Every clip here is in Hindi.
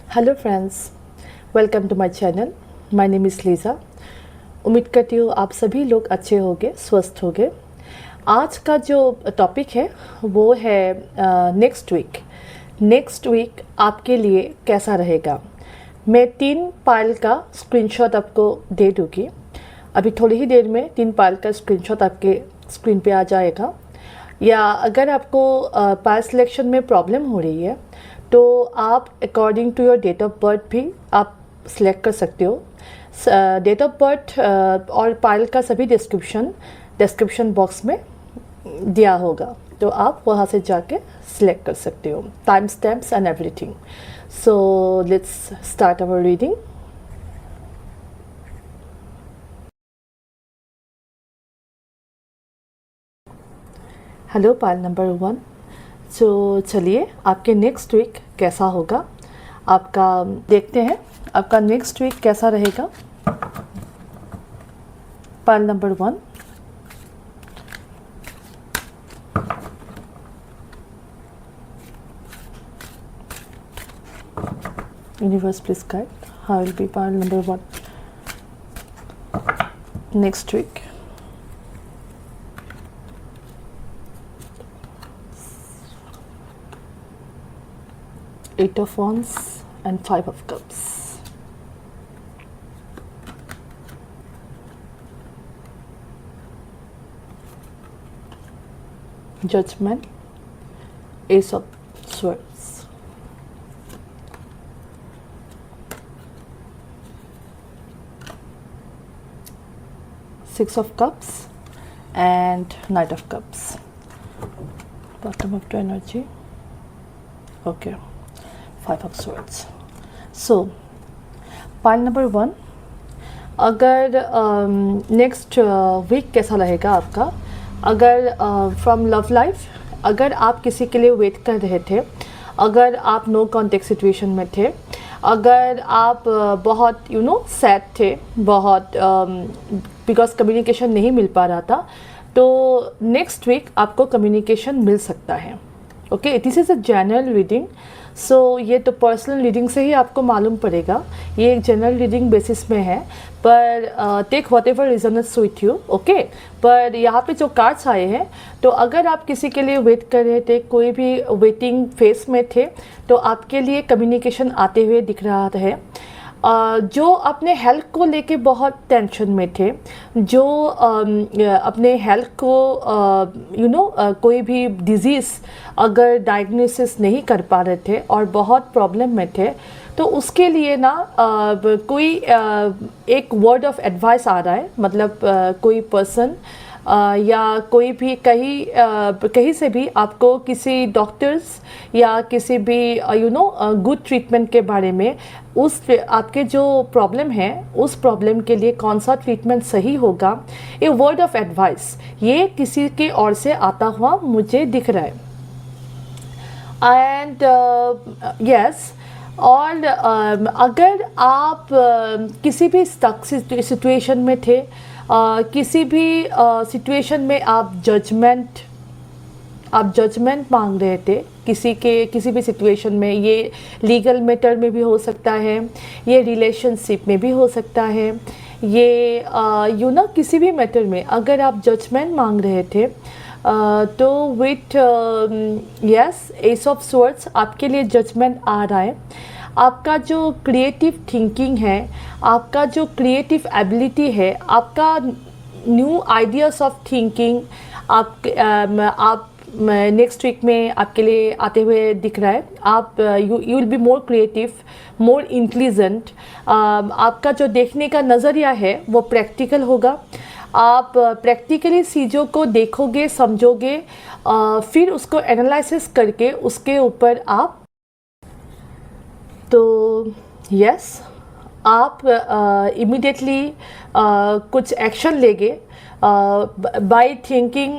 Hello friends, welcome to my channel. My name is Liza. उम्मीद करती हूँ आप सभी लोग अच्छे होंगे, स्वस्थ होंगे। आज का जो टॉपिक है वो है नेक्स्ट वीक आपके लिए कैसा रहेगा। मैं 3 फाइल का स्क्रीनशॉट आपको दे दूँगी। अभी थोड़ी ही देर में 3 फाइल का स्क्रीनशॉट आपके स्क्रीन पे आ जाएगा। या अगर आपको फाइल सिलेक्शन में प्रॉब्लम हो रही है तो आप according to your date of birth भी आप सिलेक्ट कर सकते हो। डेट ऑफ बर्थ और फाइल का सभी डिस्क्रिप्शन बॉक्स में दिया होगा, तो आप वहाँ से जाके सिलेक्ट कर सकते हो, time stamps and everything. So let's start our reading. Hello pile number 1। तो चलिए आपके नेक्स्ट वीक कैसा होगा आपका देखते हैं। आपका नेक्स्ट वीक कैसा रहेगा। Pile number 1। Universe please guide how will be pile number 1 next week. Eight of Wands and Five of Cups. Judgment, Ace of Swords. Six of Cups and Knight of Cups. Bottom of the energy. Okay. Five of Swords. So, pile number 1। अगर नेक्स्ट वीक कैसा रहेगा आपका। अगर फ्रॉम लव लाइफ, अगर आप किसी के लिए वेट कर रहे थे, अगर आप नो कॉन्टेक्ट सिचुएशन में थे, अगर आप बहुत सैड थे, बहुत बिकॉज कम्युनिकेशन नहीं मिल पा रहा था, तो नेक्स्ट वीक आपको कम्युनिकेशन मिल सकता है। Okay, this is a general reading. So ये तो पर्सनल रीडिंग से ही आपको मालूम पड़ेगा, ये एक जनरल रीडिंग बेसिस में है। पर take whatever resonates with you. Okay, पर यहाँ पे जो कार्ड्स आए हैं, तो अगर आप किसी के लिए वेट कर रहे थे, कोई भी वेटिंग फेस में थे, तो आपके लिए कम्युनिकेशन आते हुए दिख रहा है। जो अपने हेल्थ को लेके बहुत टेंशन में थे, जो अपने हेल्थ को कोई भी डिज़ीज़ अगर डायग्नोसिस नहीं कर पा रहे थे और बहुत प्रॉब्लम में थे, तो उसके लिए ना कोई एक वर्ड ऑफ एडवाइस आ रहा है। मतलब कोई पर्सन या कोई भी कहीं से भी आपको किसी डॉक्टर्स या किसी भी गुड ट्रीटमेंट के बारे में, उस आपके जो प्रॉब्लम है उस प्रॉब्लम के लिए कौन सा ट्रीटमेंट सही होगा, ये वर्ड ऑफ एडवाइस ये किसी के ओर से आता हुआ मुझे दिख रहा है। एंड यस, और अगर आप किसी भी स्टक सिचुएशन में थे, किसी भी सिचुएशन में आप जजमेंट मांग रहे थे किसी भी सिचुएशन में, ये लीगल मैटर में भी हो सकता है, ये रिलेशनशिप में भी हो सकता है, ये किसी भी मैटर में अगर आप जजमेंट मांग रहे थे, तो with yes S of swords आपके लिए जजमेंट आ रहा है। आपका जो क्रिएटिव थिंकिंग है, आपका जो क्रिएटिव एबिलिटी है, आपका न्यू आइडियाज़ ऑफ थिंकिंग आप नेक्स्ट वीक में आपके लिए आते हुए दिख रहा है। आप you will be more creative, more intelligent. आपका जो देखने का नज़रिया है वो प्रैक्टिकल होगा। आप प्रैक्टिकली चीज़ों को देखोगे, समझोगे, फिर उसको एनालिसिस करके उसके ऊपर आप तो यस आप इमीडिएटली कुछ एक्शन लेंगे by thinking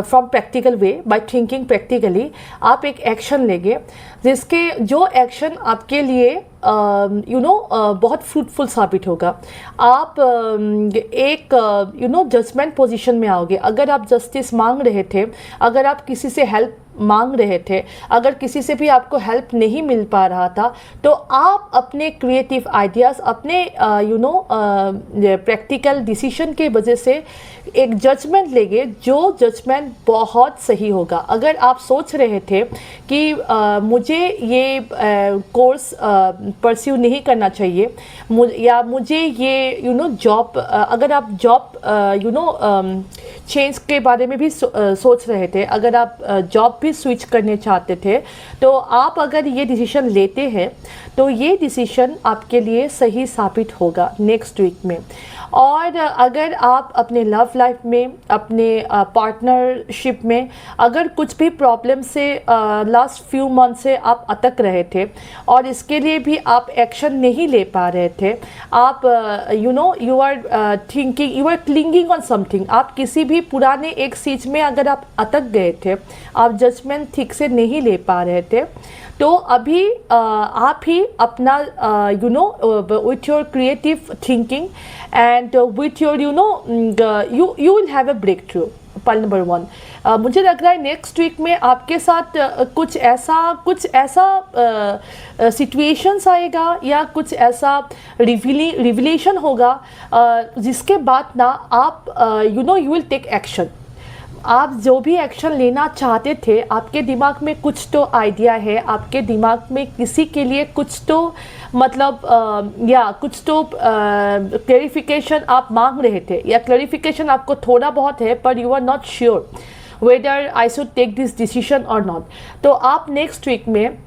from practical way. By thinking practically आप एक एक्शन लेंगे जिसके जो एक्शन आपके लिए बहुत फ्रूटफुल साबित होगा। आप एक जजमेंट पोजीशन में आओगे। अगर आप जस्टिस मांग रहे थे, अगर आप किसी से हेल्प मांग रहे थे, अगर किसी से भी आपको हेल्प नहीं मिल पा रहा था, तो आप अपने क्रिएटिव आइडियाज़, अपने प्रैक्टिकल डिसीजन के वजह से एक जजमेंट लेंगे, जो जजमेंट बहुत सही होगा। अगर आप सोच रहे थे कि मुझे ये कोर्स परस्यू नहीं करना चाहिए, या मुझे ये जॉब, अगर आप जॉब चेंज के बारे में भी सोच रहे थे, अगर आप जॉब भी स्विच करने चाहते थे, तो आप अगर ये डिसीजन लेते हैं तो ये डिसीजन आपके लिए सही साबित होगा नेक्स्ट वीक में। और अगर आप अपने लव लाइफ में, अपने पार्टनरशिप में अगर कुछ भी प्रॉब्लम से लास्ट फ्यू मंथ से आप अटक रहे थे और इसके लिए भी आप एक्शन नहीं ले पा रहे थे, आप you are thinking, you are clinging on something, आप किसी भी पुराने एक चीज़ में अगर आप अटक गए थे, आप जजमेंट ठीक से नहीं ले पा रहे थे, तो अभी आप ही अपना with your creative thinking and with your you will have a breakthrough। Point number 1, मुझे लग रहा है नेक्स्ट वीक में आपके साथ कुछ ऐसा सिचुएशंस आएगा या कुछ ऐसा रिविलेशन होगा जिसके बाद ना आप यू विल टेक एक्शन। आप जो भी एक्शन लेना चाहते थे, आपके दिमाग में कुछ तो आइडिया है, आपके दिमाग में किसी के लिए कुछ तो मतलब या कुछ तो क्लैरिफिकेशन आप मांग रहे थे, या क्लैरिफिकेशन आपको थोड़ा बहुत है पर you are not sure whether I should take this decision और नॉट। तो आप नेक्स्ट वीक में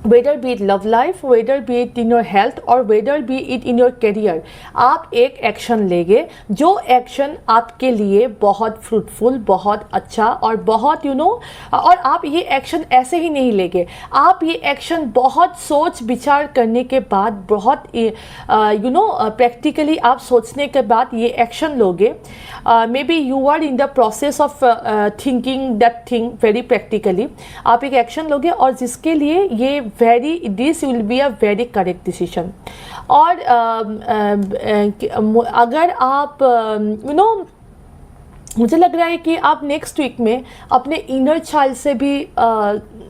whether be it love life, whether be it in your health or whether be it in your career, आप एक एक्शन लेंगे जो एक्शन आपके लिए बहुत फ्रूटफुल, बहुत अच्छा और बहुत और आप ये एक्शन ऐसे ही नहीं लेंगे, आप ये एक्शन बहुत सोच विचार करने के बाद, बहुत प्रैक्टिकली आप सोचने के बाद ये एक्शन लोगे। Maybe you are in the process of thinking that thing very practically, आप एक एक्शन लोगे और जिसके लिए ये this will be a very correct decision. और अगर आप मुझे लग रहा है कि आप नेक्स्ट वीक में अपने इनर चाइल्ड से भी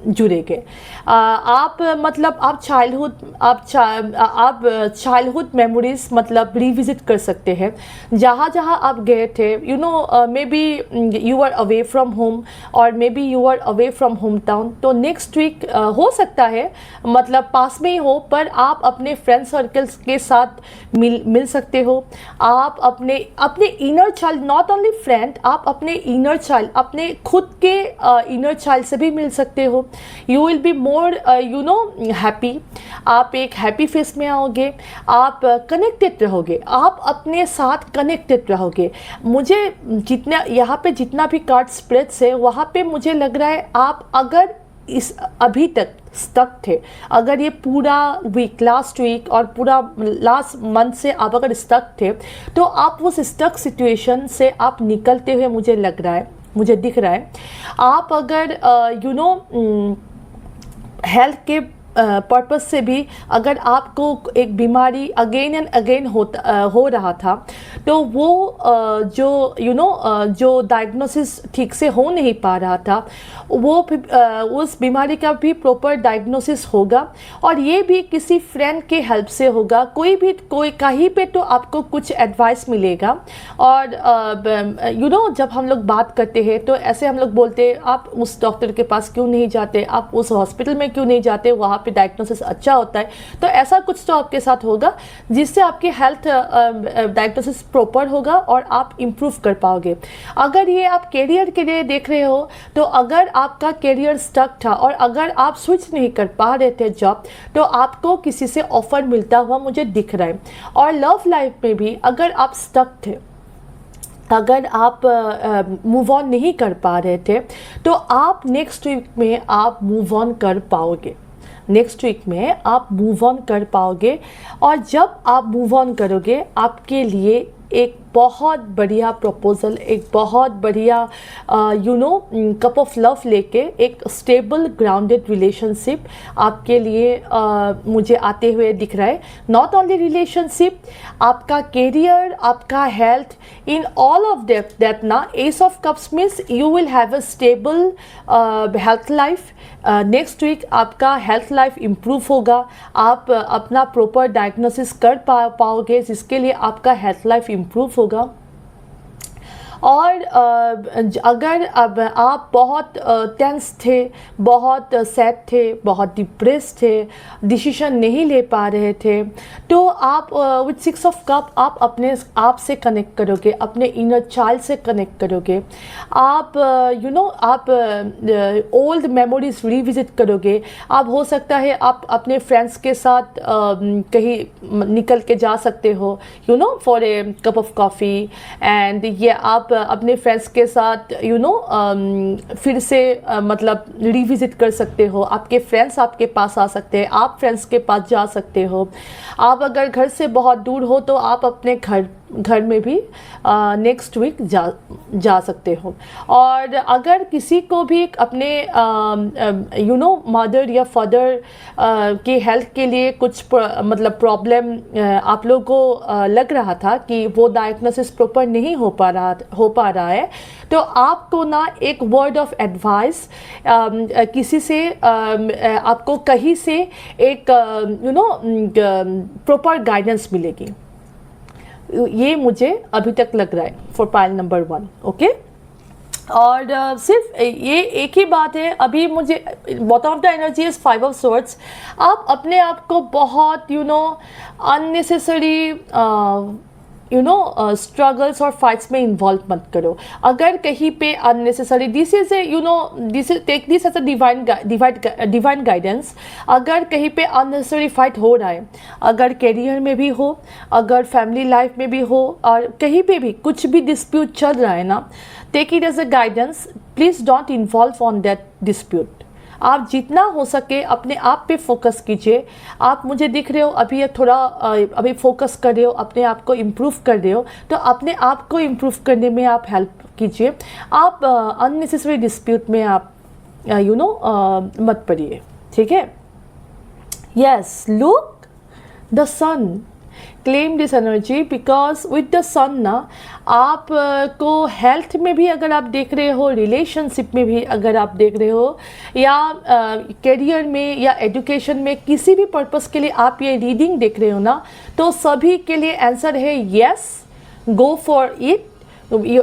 जुड़ेंगे। आप मतलब आप चाइल्डहुड मेमोरीज मतलब रिविजिट कर सकते हैं, जहाँ जहाँ आप गए थे। Maybe you are away from home और maybe you are away from hometown. तो नेक्स्ट वीक हो सकता है मतलब पास में ही हो, पर आप अपने फ्रेंड सर्कल्स के साथ मिल सकते हो। आप अपने inner child, not only friend, आप अपने इनर चाइल्ड, अपने खुद के इनर चाइल्ड से भी मिल सकते हो। You will be more happy, आप एक हैप्पी फेस में आओगे, आप कनेक्टेड रहोगे, आप अपने साथ कनेक्टेड रहोगे। मुझे जितना यहाँ पे जितना भी कार्ड स्प्रेड्स है, वहाँ पे मुझे लग रहा है आप अगर इस अभी तक स्टक थे, अगर ये पूरा वीक, लास्ट वीक और पूरा लास्ट मंथ से आप अगर स्टक थे, तो आप उस स्टक सिचुएशन से आप निकलते हुए मुझे लग रहा है, मुझे दिख रहा है। आप अगर हेल्थ के पर्पस से भी अगर आपको एक बीमारी अगेन एंड अगेन हो रहा था, तो वो जो डायग्नोसिस ठीक से हो नहीं पा रहा था, वो उस बीमारी का भी प्रॉपर डायग्नोसिस होगा, और ये भी किसी फ्रेंड के हेल्प से होगा। कोई कहीं पे तो आपको कुछ एडवाइस मिलेगा। और जब हम लोग बात करते हैं तो ऐसे हम लोग बोलते हैं, आप उस डॉक्टर के पास क्यों नहीं जाते, आप उस हॉस्पिटल में क्यों नहीं जाते, वहाँ पे डायग्नोसिस अच्छा होता है। तो ऐसा कुछ तो आपके साथ होगा जिससे आपके हेल्थ डायग्नोसिस प्रॉपर होगा और आप इम्प्रूव कर पाओगे। अगर ये आप कैरियर के लिए देख रहे हो, तो अगर आपका कैरियर स्टक था और अगर आप स्विच नहीं कर पा रहे थे जॉब, तो आपको किसी से ऑफर मिलता हुआ मुझे दिख रहा है। और लव लाइफ में भी अगर आप स्टक थे, अगर आप मूव ऑन नहीं कर पा रहे थे, तो आप नेक्स्ट वीक में आप मूव ऑन कर पाओगे। नेक्स्ट वीक में आप मूव ऑन कर पाओगे, और जब आप मूव ऑन करोगे, आपके लिए एक बहुत बढ़िया प्रपोजल, एक बहुत बढ़िया कप ऑफ लव लेके एक स्टेबल ग्राउंडेड रिलेशनशिप आपके लिए मुझे आते हुए दिख रहा है। नॉट ओनली रिलेशनशिप, आपका कैरियर, आपका health, in all of that ना, ace of cups means you will have a stable health life. Next week आपका हेल्थ लाइफ इम्प्रूव होगा, आप अपना प्रॉपर डायग्नोसिस कर पाओगे, जिसके लिए आपका हेल्थ लाइफ इम्प्रूव होगा। और अगर अब आप बहुत टेंस थे, बहुत सैड थे, बहुत डिप्रेस थे, डिसीजन नहीं ले पा रहे थे, तो आप विथ 6 ऑफ कप आप अपने आप से कनेक्ट करोगे, अपने इनर चाइल्ड से कनेक्ट करोगे। आप आप ओल्ड मेमोरीज रिविजिट करोगे। आप हो सकता है आप अपने फ्रेंड्स के साथ कहीं निकल के जा सकते हो, for a cup of coffee, and ये आप अपने फ्रेंड्स के साथ फिर से मतलब रिविजिट कर सकते हो। आपके फ्रेंड्स आपके पास आ सकते हैं, आप फ्रेंड्स के पास जा सकते हो। आप अगर घर से बहुत दूर हो तो आप अपने घर में भी नेक्स्ट वीक जा सकते हो। और अगर किसी को भी अपने मदर या फादर के हेल्थ के लिए कुछ मतलब प्रॉब्लम आप लोगों को लग रहा था कि वो डायग्नोसिस प्रॉपर नहीं हो पा रहा है, तो आपको ना एक वर्ड ऑफ एडवाइस किसी से आपको कहीं से एक प्रॉपर गाइडेंस मिलेगी। ये मुझे अभी तक लग रहा है फॉर पाइल नंबर 1। ओके, और सिर्फ ये एक ही बात है अभी मुझे, bottom of the energy is 5 of swords. आप अपने आप को बहुत अननेसेसरी स्ट्रगल्स और फाइट्स में इन्वॉल्व मत करो। अगर कहीं पे unnecessary, this is take this as a divine guidance. अगर कहीं पे अननेसेसरी फाइट हो रहा है, अगर करियर में भी हो, अगर फैमिली लाइफ में भी हो, और कहीं पे भी कुछ भी डिस्प्यूट चल रहा है ना, take it as a guidance. Please don't involve on that dispute. आप जितना हो सके अपने आप पे फोकस कीजिए। आप मुझे दिख रहे हो अभी थोड़ा अभी फोकस कर रहे हो, अपने आप को इम्प्रूव कर रहे हो, तो अपने आप को इम्प्रूव करने में आप हेल्प कीजिए। आप अननेसेसरी डिस्प्यूट में आप मत पड़िए, ठीक है। Yes, look the sun, claim this energy, because with the sun ना आप को हेल्थ में भी अगर आप देख रहे हो, रिलेशनशिप में भी अगर आप देख रहे हो, या करियर में या एजुकेशन में, किसी भी पर्पस के लिए आप ये रीडिंग देख रहे हो ना, तो सभी के लिए आंसर है यस, गो फॉर इट।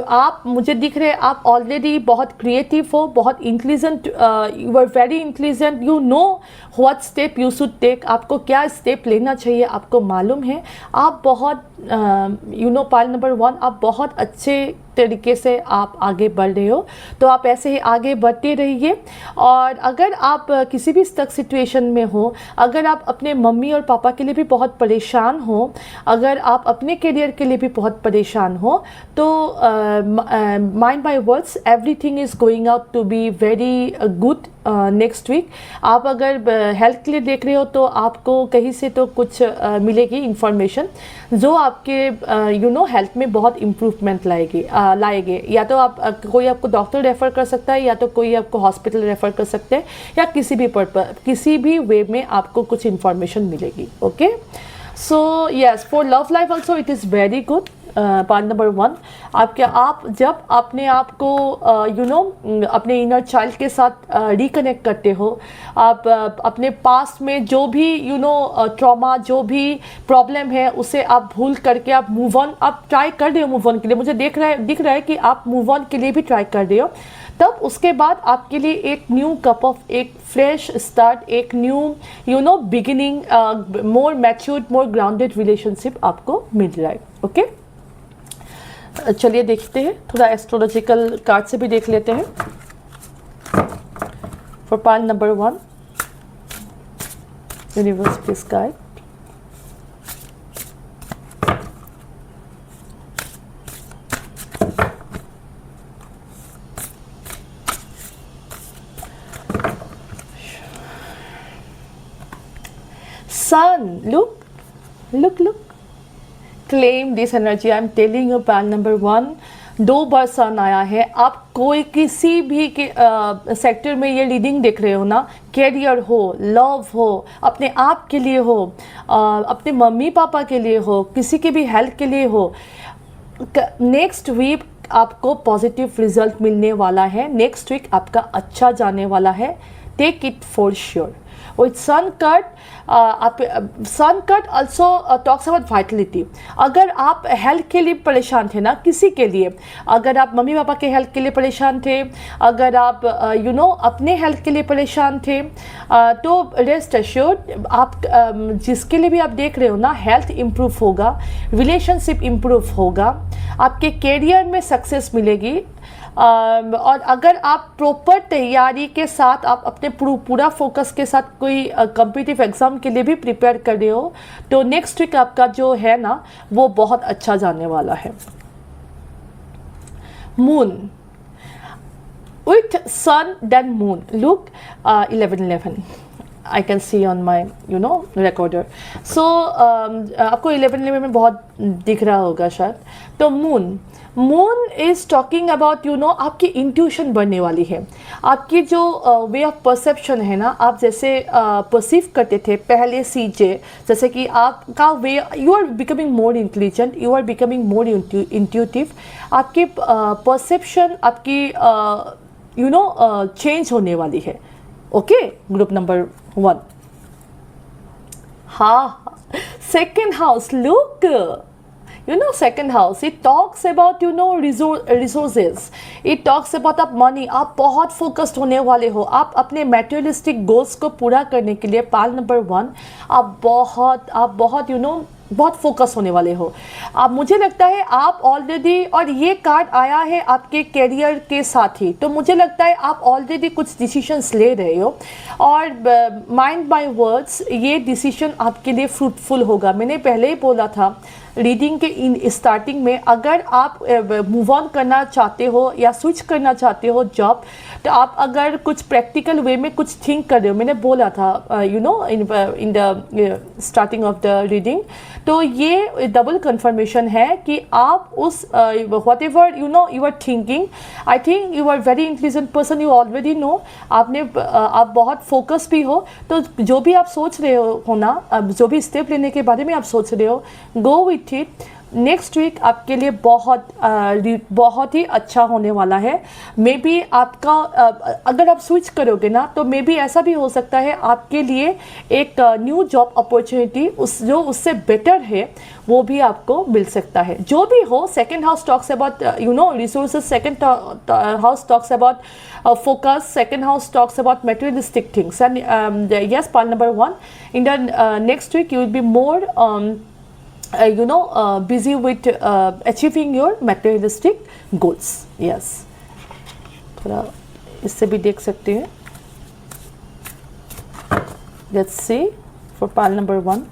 आप मुझे दिख रहे हैं आप ऑलरेडी बहुत क्रिएटिव हो, बहुत intelligent, you are very intelligent, you know what step you should take. आपको क्या स्टेप लेना चाहिए आपको मालूम है। आप बहुत पाइल नंबर 1, आप बहुत अच्छे तरीके से आप आगे बढ़ रहे हो, तो आप ऐसे ही आगे बढ़ते रहिए। और अगर आप किसी भी स्टक सिचुएशन में हो, अगर आप अपने मम्मी और पापा के लिए भी बहुत परेशान हो, अगर आप अपने करियर के लिए भी बहुत परेशान हो, तो mind my words, everything is going out to be very good next week. आप अगर हेल्थ के लिए देख रहे हो तो आपको कहीं से तो कुछ मिलेगी इंफॉर्मेशन जो आपके हेल्थ में बहुत इम्प्रूवमेंट लाएगी। या तो आप कोई आपको डॉक्टर रेफ़र कर सकता है, या तो कोई आपको हॉस्पिटल रेफ़र कर सकते हैं, या किसी भी वे में आपको कुछ इन्फॉर्मेशन मिलेगी। Okay, so yes, for love life also it is very good. Point number 1, आप जब अपने आप को अपने इनर चाइल्ड के साथ रिकनेक्ट करते हो, आप अपने पास्ट में जो भी ट्रॉमा, जो भी प्रॉब्लम है, उसे आप भूल करके आप मूव ऑन, आप ट्राई कर रहे हो मूव ऑन के लिए। मुझे दिख रहा है कि आप मूव ऑन के लिए भी ट्राई कर रहे हो। तब उसके बाद आपके लिए एक न्यू कप ऑफ, एक फ्रेश स्टार्ट, एक न्यू बिगिनिंग, मोर मैच्योर्ड, मोर ग्राउंडेड रिलेशनशिप आपको मिल रहा है। ओके, चलिए देखते हैं, थोड़ा एस्ट्रोलॉजिकल कार्ड से भी देख लेते हैं। For pile number 1, universe please guide. Sun, look, claim this energy. I'm telling you, pal number 1, 2 बार सन आया है. आप कोई किसी भी सेक्टर में ये रीडिंग देख रहे हो ना, कैरियर हो, लव हो, अपने आप के लिए हो, अपने मम्मी पापा के लिए हो, किसी के भी हेल्थ के लिए हो, नेक्स्ट वीक आपको पॉजिटिव रिजल्ट मिलने वाला है. नेक्स्ट वीक आपका अच्छा जाने वाला है. Take it for sure. With sun card, sun card also talks about vitality. अगर आप हेल्थ के लिए परेशान थे ना, किसी के लिए, अगर आप मम्मी पापा के हेल्थ के लिए परेशान थे, अगर आप अपने हेल्थ के लिए परेशान थे, तो रेस्ट एश्योर्ड, आप जिसके लिए भी आप देख रहे हो ना, हेल्थ इम्प्रूव होगा, रिलेशनशिप इम्प्रूव होगा, आपके कैरियर में सक्सेस मिलेगी. और अगर आप प्रॉपर तैयारी के साथ, आप अपने पूरा फोकस के साथ कोई कॉम्पिटिटिव एग्ज़ाम के लिए भी प्रिपेयर कर रहे हो, तो नेक्स्ट वीक आपका जो है ना, वो बहुत अच्छा जाने वाला है. Moon with sun then moon. Look 11:11 I can see on my recorder. So आपको 11:11 में बहुत दिख रहा होगा शायद. तो मून इज़ टॉकिंग अबाउट आपकी इंट्यूशन बढ़ने वाली है. आपकी जो वे ऑफ परसेप्शन है ना, आप जैसे परसीव करते थे पहले सीजे, जैसे कि आपका way, you are becoming more intelligent, you are becoming more intuitive. आपकी परसेप्शन, आपकी चेंज होने वाली है. Okay, group number 1. हाँ, second house. Look, second house, it talks about resources, it talks about आप money. आप बहुत फोकस्ड होने वाले हो. आप अपने materialistic goals को पूरा करने के लिए, पाल नंबर 1, आप बहुत बहुत फोकस होने वाले हो. अब मुझे लगता है आप ऑलरेडी, और ये कार्ड आया है आपके कैरियर के साथ ही, तो मुझे लगता है आप ऑलरेडी कुछ डिसीशंस ले रहे हो, और माइंड बाय वर्ड्स, ये डिसीजन आपके लिए फ्रूटफुल होगा. मैंने पहले ही बोला था रीडिंग के स्टार्टिंग में, अगर आप मूव ऑन करना चाहते हो या स्विच करना चाहते हो जॉब, तो आप अगर कुछ प्रैक्टिकल वे में कुछ थिंक कर रहे हो, मैंने बोला था in the starting of the reading, तो ये डबल कंफर्मेशन है कि आप उस whatever you are thinking, I think you are very intelligent person, you already know, आप बहुत फोकस भी हो. तो जो भी आप सोच रहे हो ना, जो भी स्टेप लेने के बारे में आप सोच रहे हो, go with it. Next week आपके लिए बहुत ही अच्छा होने वाला है. मे बी आपका अगर आप स्विच करोगे ना, तो मे बी ऐसा भी हो सकता है आपके लिए एक न्यू जॉब अपॉर्चुनिटी जो उससे बेटर है, वो भी आपको मिल सकता है. जो भी हो, second house talks about resources, second house talks about focus, second house talks about materialistic things, and yes, part number 1, in the next week you will be more busy with achieving your materialistic goals. Yes, थोड़ा इससे भी देख सकते हैं. Let's see for pile number 1.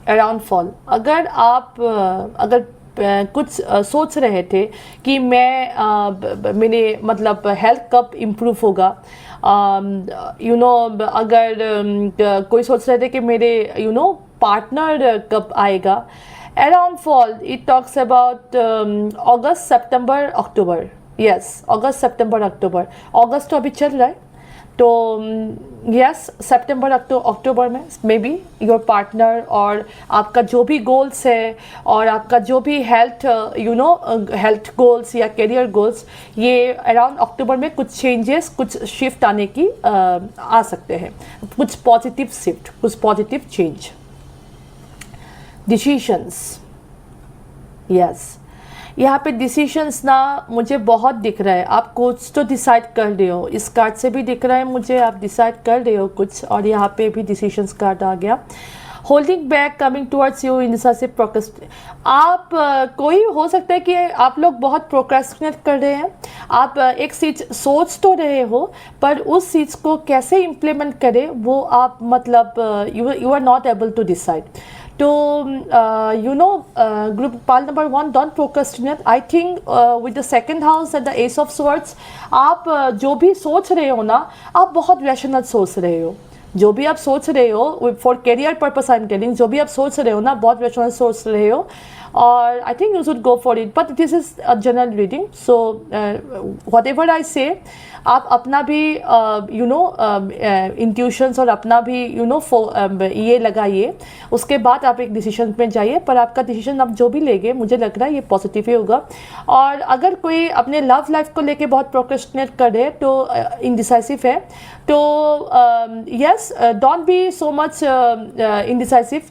Around fall. अगर आप कुछ सोच रहे थे कि मेरे मतलब हेल्थ कब इम्प्रूव होगा, अगर कोई सोच रहे थे कि मेरे पार्टनर कब आएगा, around fall it talks about August, September, October. Yes, August, September, October. अगस्त तो अभी चल रहा है, तो यस, सितंबर अक्टूबर में मे बी योर पार्टनर, और आपका जो भी गोल्स है, और आपका जो भी हेल्थ हेल्थ गोल्स या करियर गोल्स, ये अराउंड अक्टूबर में कुछ चेंजेस, कुछ शिफ्ट आने की आ सकते हैं. कुछ पॉजिटिव शिफ्ट, कुछ पॉजिटिव चेंज. डिसीशंस. यस, यहाँ पे डिसीशंस ना मुझे बहुत दिख रहा है. आप कुछ तो डिसाइड कर रहे हो, इस कार्ड से भी दिख रहा है मुझे, आप डिसाइड कर रहे हो कुछ, और यहाँ पे भी डिसीशंस कार्ड आ गया. Holding back, coming towards you, indecisive procrastinate. आप कोई हो सकता है कि आप लोग बहुत प्रोक्रेस्टिनेट कर रहे हैं. आप एक चीज़ सोच तो रहे हो, पर उस चीज़ को कैसे इम्प्लीमेंट करें, वो आप मतलब you are not able to decide. तो group pal number 1, don't procrastinate. I think with the second house and the ace of swords, आप जो भी सोच रहे हो ना, आप बहुत रैशनल सोच रहे हो. जो भी आप सोच रहे हो for career purpose I am telling, जो भी आप सोच रहे हो ना, बहुत रेस्टोरेंट सोच रहे हो, और आई think you should go for it, but this is a general reading, so what ever I से, आप अपना भी यू नो इंट्यूशंस और अपना भी यू नो ये लगाइए, उसके बाद आप एक डिसीजन में जाइए, पर आपका डिसीजन आप जो भी लेंगे मुझे लग रहा है ये पॉजिटिव ही होगा। और अगर कोई अपने लव लाइफ को लेके बहुत प्रोक्रेस्टिनेट करे, तो इनडिसाइसिव है, तो yes, don't be so much indecisive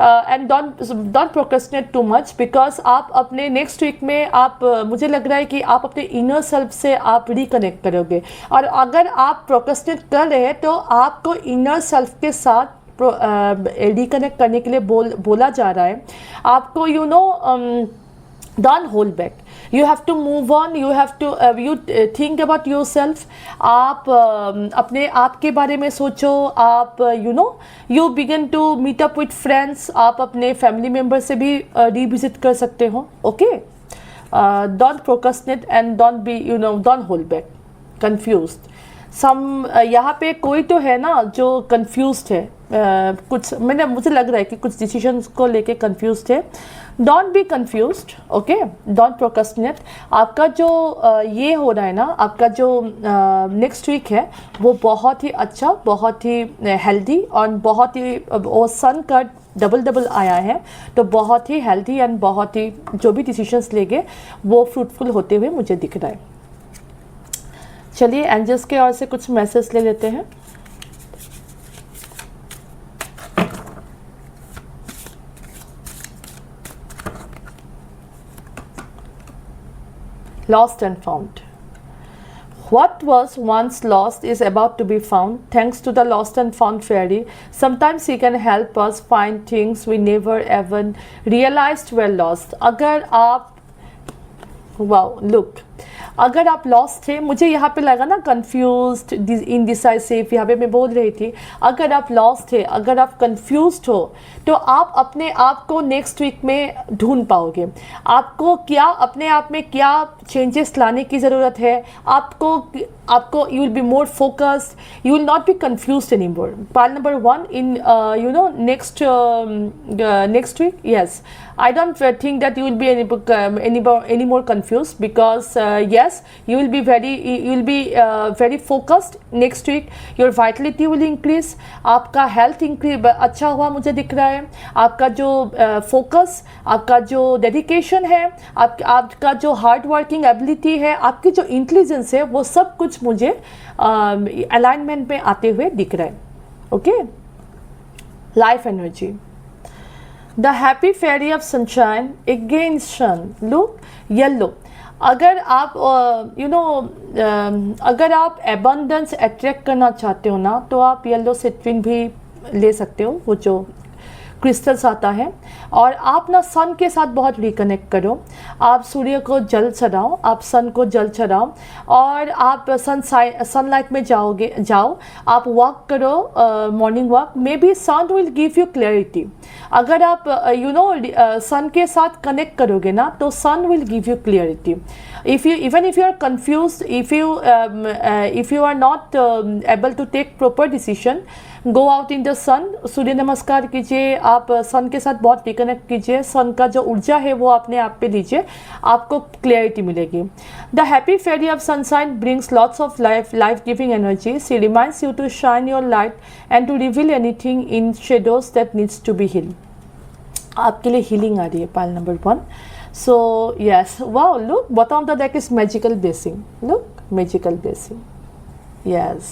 and don't procrastinate too much, because आप अपने नेक्स्ट वीक में आप मुझे लग रहा है कि आप अपने इनर सेल्फ से आप रिकनेक्ट करोगे, और अगर आप प्रोक्रेस्टिनेट कर रहे हैं तो आपको इनर सेल्फ के साथ रिकनेक्ट करने के लिए बोला जा रहा है आपको, you know, don't hold back, you have to move on, you have to think about yourself, आप अपने आप के बारे में सोचो, आप you know you begin to meet up with friends, आप अपने फैमिली मेम्बर से भी रिविजिट कर सकते हो, okay, don't procrastinate and don't hold back, confused यहाँ पे कोई तो है ना जो कंफ्यूज्ड है, कुछ मुझे लग रहा है कि कुछ डिसीजंस को लेके कंफ्यूज्ड है, don't be confused, okay, don't procrastinate. आपका जो ये हो रहा है ना, आपका जो नेक्स्ट वीक है वो बहुत ही अच्छा, बहुत ही हेल्दी, और बहुत ही वो सन का डबल आया है, तो बहुत ही हेल्दी एंड बहुत ही जो भी डिसीजंस लेंगे वो फ्रूटफुल होते हुए मुझे दिख रहा है। चलिए एंजल्स के ओर से कुछ मैसेज ले लेते हैं। Lost and found. What was once lost is about to be found thanks to the lost and found fairy. Sometimes he can help us find things we never even realized were lost. अगर आप wow, look, अगर आप लॉस्ट थे, मुझे यहाँ पे लगा ना कंफ्यूज्ड, इनडिसाइसिव, यहाँ पे मैं बोल रही थी, अगर आप लॉस्ट थे, अगर आप कंफ्यूज्ड हो, तो आप अपने आप को नेक्स्ट वीक में ढूंढ पाओगे। आपको क्या अपने आप में क्या चेंजेस लाने की ज़रूरत है, आपको you will be more focused, you will not be confused any more. Part number 1 in you know next week, yes, I don't think that you will be any more confused, because yes, you will be very focused next week. Your vitality will increase, आपका हेल्थ अच्छा हुआ मुझे दिख रहा है, आपका जो फोकस, आपका जो डेडिकेशन है, आपका जो हार्ड वर्किंग एबिलिटी है, आपकी जो इंटेलिजेंस है, वो सब कुछ मुझे अलाइनमेंट में आते हुए दिख रहा है, okay. Life energy, the happy fairy of sunshine against sun, look yellow. अगर आप अगर आप एबंडेंस अट्रैक्ट करना चाहते हो ना, तो आप येलो सिट्रिन भी ले सकते हो, वो जो क्रिस्टल्स आता है, और आप ना सन के साथ बहुत रिकनेक्ट करो, आप सूर्य को जल चढ़ाओ, आप सन को जल चढ़ाओ, और आप सनलाइट में जाओ, आप वॉक करो, morning walk, maybe sun will give you clarity. अगर आप सन के साथ कनेक्ट करोगे ना, तो sun will give you clarity. Even if you are confused, if you are not able to take proper decision, go out in the sun, सूर्य नमस्कार कीजिए, आप सन के साथ बहुत रिकनेक्ट कीजिए, सन का जो ऊर्जा है वो अपने आप पे लीजिए, आपको क्लैरिटी मिलेगी। The happy fairy of sunshine brings lots of life giving energy, she reminds you to shine your light and to reveal anything in shadows that needs to be healed. आपके लिए हीलिंग आ रही है, pile number 1। So yes, wow, look, bottom of the deck is magical blessing. Look, magical blessing. Yes,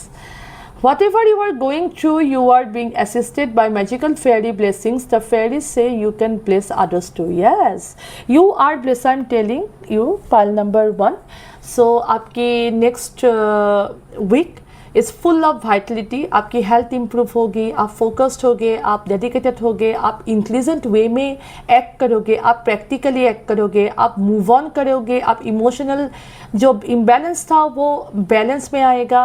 whatever you are going through, you are being assisted by magical fairy blessings. The fairies say you can bless others too. Yes, you are blessed, I'm telling you, pile number 1. So आपकी next week is full of Vitality, आपकी हेल्थ इंप्रूव होगी, आप फोकस्ड होगे, आप डेडिकेटेड होगे, आप इंटेलिजेंट वे में एक्ट करोगे, आप प्रैक्टिकली एक्ट करोगे, आप मूव ऑन करोगे, आप इमोशनल जो इम्बैलेंस था वो बैलेंस में आएगा,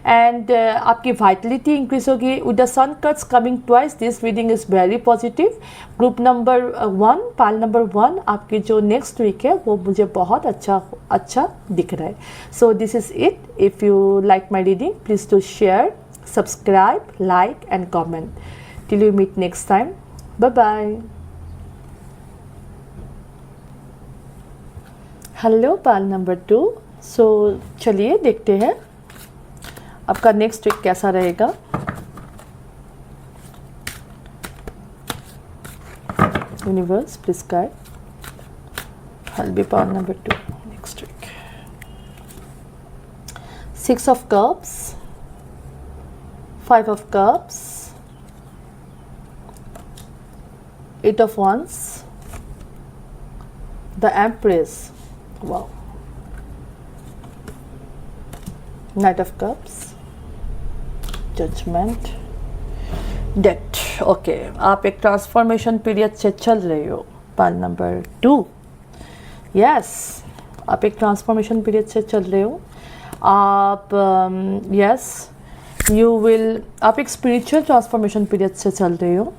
एंड आपकी वाइटलिटी इंक्रीज होगी। With the sun cuts coming twice, this reading is very positive. Group number 1, pile number 1, आपकी जो नेक्स्ट वीक है वो मुझे बहुत अच्छा दिख रहा है। So this is it. If you like my reading, please to share, subscribe, like and comment. Till we meet next time. Bye bye. Hello pal number 2. So चलिए देखते हैं आपका नेक्स्ट वीक कैसा रहेगा. Universe please guide. I'll be pawn number 2 next week. 6 of cups, 5 of cups, 8 of wands, the empress. Wow. Knight of cups, judgment, death. Okay, आप एक ट्रांसफॉर्मेशन पीरियड से चल रहे हो. Pal number 2. यस, आप एक ट्रांसफॉर्मेशन पीरियड से चल रहे हो. आप यस यू विल, आप एक स्पिरिचुअल ट्रांसफॉर्मेशन पीरियड से चल रहे हो.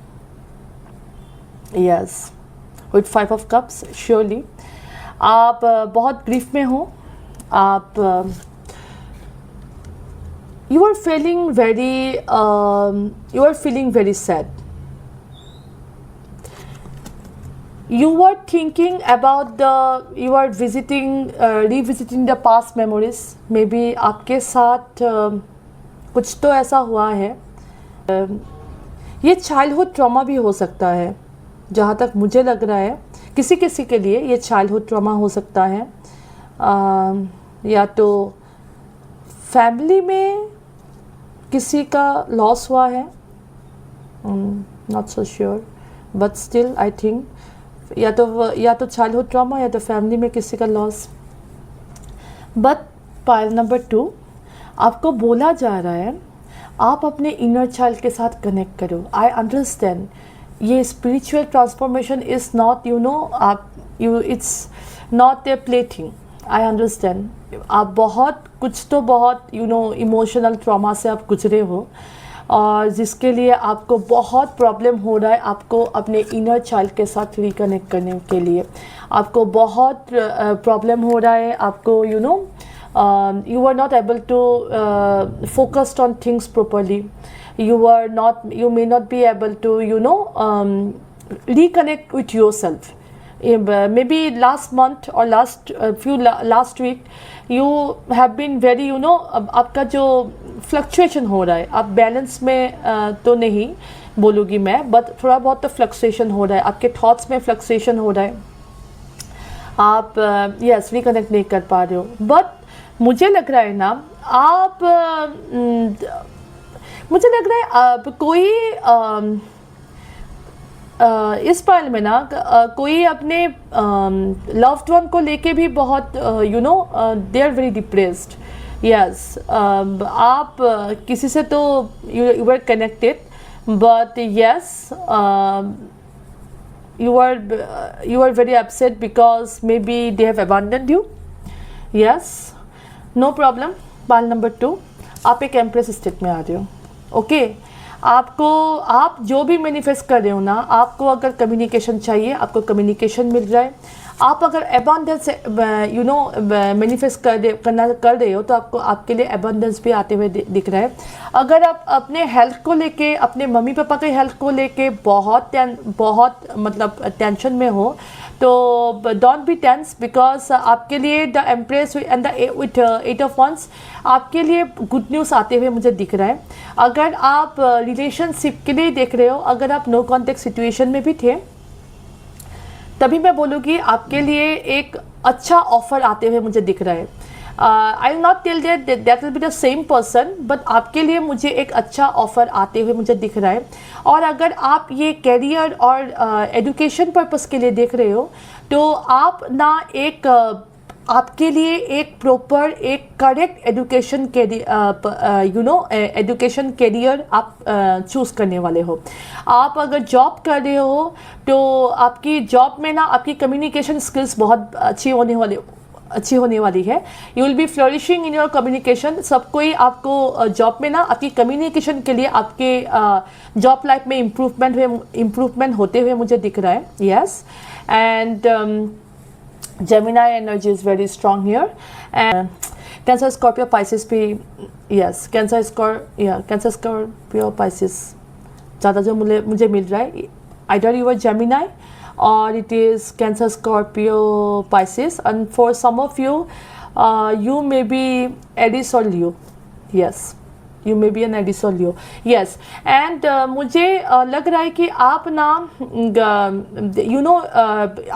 Yes, with 5 of cups. Surely आप बहुत ग्रीफ में हो. आप you are feeling very sad. You are thinking about you are revisiting the past memories. Maybe आपके साथ कुछ तो ऐसा हुआ है. ये चाइल्डहुड ट्रॉमा भी हो सकता है, जहाँ तक मुझे लग रहा है. किसी किसी के लिए ये चाइल्डहुड ट्रॉमा हो सकता है. या तो फैमिली में किसी का लॉस हुआ है. Not so sure but still I think या तो चाइल्डहुड ट्रॉमा या तो फैमिली में किसी का लॉस. बट पाइल नंबर 2, आपको बोला जा रहा है आप अपने इनर चाइल्ड के साथ कनेक्ट करो. आई अंडरस्टैंड ये spiritual transformation is not it's not a plaything. I understand आप बहुत इमोशनल ट्रॉमा से आप गुजरे हो और जिसके लिए आपको बहुत प्रॉब्लम हो रहा है. आपको अपने इनर चाइल्ड के साथ रिकनेक्ट करने के लिए आपको बहुत प्रॉब्लम हो रहा है. आपको you are not able to focus on things properly. You may not be able to reconnect with yourself. Maybe last month or last week you have been very आपका जो फ्लक्चुएशन हो रहा है, आप बैलेंस में तो नहीं बोलूँगी मैं, बट थोड़ा बहुत तो फ्लक्चुएशन हो रहा है. आपके थॉट्स में फ्लक्चुएशन हो रहा है. आप यस रिकनेक्ट नहीं कर पा रहे हो. बट मुझे लग रहा है ना आप मुझे लग रहा है आप कोई इस पाल में ना कोई अपने लव्ड वन को लेके भी बहुत they are very depressed. Yes, आप किसी से तो you are connected but yes you are very upset because maybe they have abandoned you. Yes, no problem. Pal number 2, आप एक एम्प्रेस स्टेट में आ रहे हो. ओके, आप जो भी मैनिफेस्ट कर रहे हो ना, आपको अगर कम्युनिकेशन चाहिए आपको कम्युनिकेशन मिल रहा है. आप अगर अबंडेंस मैनिफेस्ट कर रहे हो तो आपके लिए अबंडेंस भी आते हुए दिख रहा है. अगर आप अपने हेल्थ को लेके, अपने मम्मी पापा के हेल्थ को लेके बहुत मतलब टेंशन में हो तो डोंट बी टेंस, बिकॉज आपके लिए the empress and the with 8 of wands आपके लिए गुड न्यूज़ आते हुए मुझे दिख रहा है. अगर आप रिलेशनशिप के लिए देख रहे हो, अगर आप नो कॉन्टेक्ट सिचुएशन में भी थे, तभी मैं बोलूँगी आपके लिए एक अच्छा ऑफर आते हुए मुझे दिख रहा है. I will not tell that will be the same person, but आपके लिए मुझे एक अच्छा ऑफर आते हुए मुझे दिख रहा है. और अगर आप ये कैरियर और एजुकेशन पर्पस के लिए देख रहे हो तो आप ना एक आपके लिए एक प्रॉपर एक करेक्ट एजुकेशन एजुकेशन कैरियर आप चूज़ करने वाले हो. आप अगर जॉब कर रहे हो तो आपकी जॉब में ना आपकी कम्युनिकेशन स्किल्स बहुत अच्छी होने वाली है. You will B flourishing in your communication. सब कोई आपको जॉब में ना आपकी कम्युनिकेशन के लिए आपके जॉब लाइफ में इम्प्रूवमेंट होते हुए मुझे दिख रहा है. Yes, and Gemini energy is very strong here. And Cancer Scorpio Pisces भी, यस कैंसर स्कॉर्पियो पाइसिस ज़्यादा जो मुझे मिल रहा है, either you are Gemini or it is Cancer, Scorpio, Pisces, and for some of you, you may be Aries or Leo. Yes, you may be an Aries or Leo. Yes, and मुझे लग रहा है कि आप ना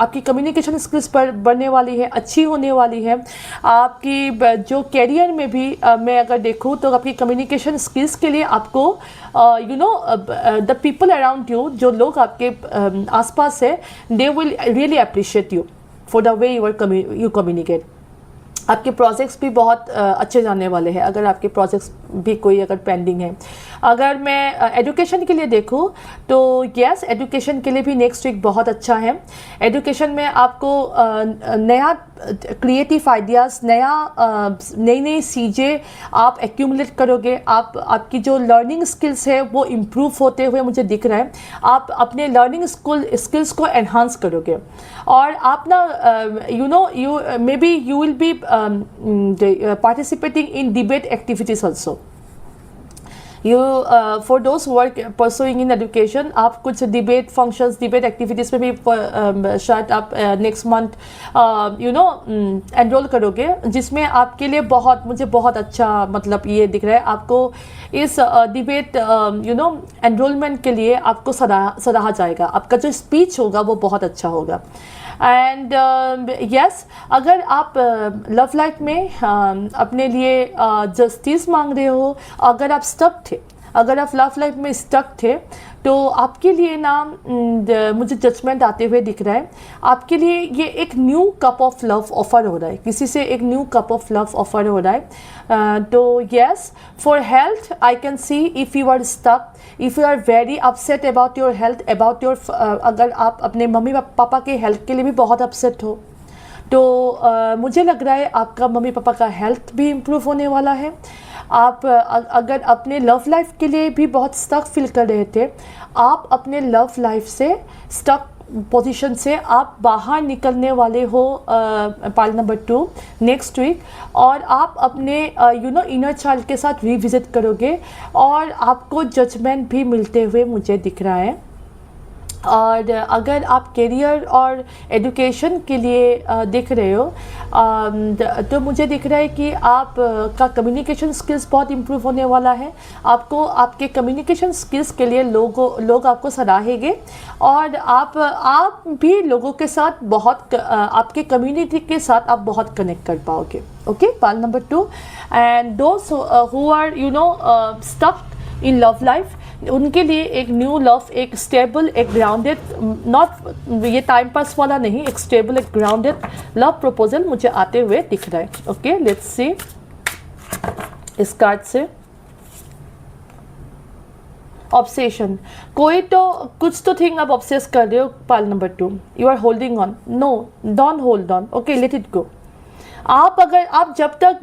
आपकी कम्युनिकेशन स्किल्स पर बढ़ने वाली है, अच्छी होने वाली है। आपकी जो कैरियर में भी मैं अगर देखूँ तो आपकी कम्युनिकेशन स्किल्स के लिए आपको द पीपल अराउंड यू, जो लोग आपके आसपास है, they will really appreciate you for the way you communicate. आपके प्रोजेक्ट्स भी बहुत अच्छे जाने वाले हैं, अगर आपके प्रोजेक्ट्स भी कोई अगर पेंडिंग है। अगर मैं एजुकेशन के लिए देखूं तो यस, एजुकेशन के लिए भी नेक्स्ट वीक बहुत अच्छा है। एजुकेशन में आपको नया क्रिएटिव आइडियाज़, नई नई चीज़ें आप एक्यूमुलेट करोगे। आपकी जो लर्निंग स्किल्स है वो इम्प्रूव होते हुए मुझे दिख रहा है। आप अपने लर्निंग स्किल्स को एनहांस करोगे और आप ना you may be you will B participating in debate activities also. You for those who are pursuing in education, आप कुछ डिबेट फंक्शंस, डिबेट एक्टिविटीज़ में भी शायद आप नेक्स्ट मंथ एनरोल करोगे, जिसमें आपके लिए मुझे बहुत अच्छा मतलब ये दिख रहा है। आपको इस डिबेट एनरोलमेंट के लिए आपको सराहा जाएगा। आपका जो स्पीच होगा वो बहुत अच्छा होगा। एंड यस, अगर आप लव लाइफ में अपने लिए जस्टिस मांग रहे हो, अगर आप अगर आप लव लाइफ में स्टक थे, तो आपके लिए ना मुझे जजमेंट आते हुए दिख रहा है। आपके लिए ये एक new cup of love offer हो रहा है, किसी से एक new cup of love offer हो रहा है। तो yes, for health I can see if you are stuck, if you are very upset about your health, about your अगर आप अपने मम्मी पापा के हेल्थ के लिए भी बहुत अपसेट हो, तो मुझे लग रहा है आपका मम्मी पापा का हेल्थ भी इम्प्रूव होने वाला है। आप अगर अपने लव लाइफ के लिए भी बहुत स्टक फील कर रहे थे, आप अपने लव लाइफ से स्टक पोजीशन से आप बाहर निकलने वाले हो पाइल नंबर 2 नेक्स्ट वीक, और आप अपने इनर चाइल्ड के साथ रिविजिट करोगे और आपको जजमेंट भी मिलते हुए मुझे दिख रहा है। और अगर आप करियर और एजुकेशन के लिए देख रहे हो तो मुझे दिख रहा है कि आप का कम्युनिकेशन स्किल्स बहुत इम्प्रूव होने वाला है। आपको आपके कम्युनिकेशन स्किल्स के लिए लोग आपको सराहेंगे और आप भी लोगों के साथ बहुत आपके कम्युनिटी के साथ आप बहुत कनेक्ट कर पाओगे। Okay, pile number 2, and those who are stuck in love life, उनके लिए एक न्यू लव, एक स्टेबल, एक ग्राउंडेड, नॉट ये टाइम पास वाला नहीं, एक स्टेबल, एक ग्राउंडेड लव प्रपोजल मुझे आते हुए दिख रहा है। ओके, लेट्स सी इस कार्ड से। ऑब्सेशन, कुछ तो थिंग आप ऑब्सेस कर रहे हो। Pal number 2, you are holding on, no don't hold on, okay, let it go. आप जब तक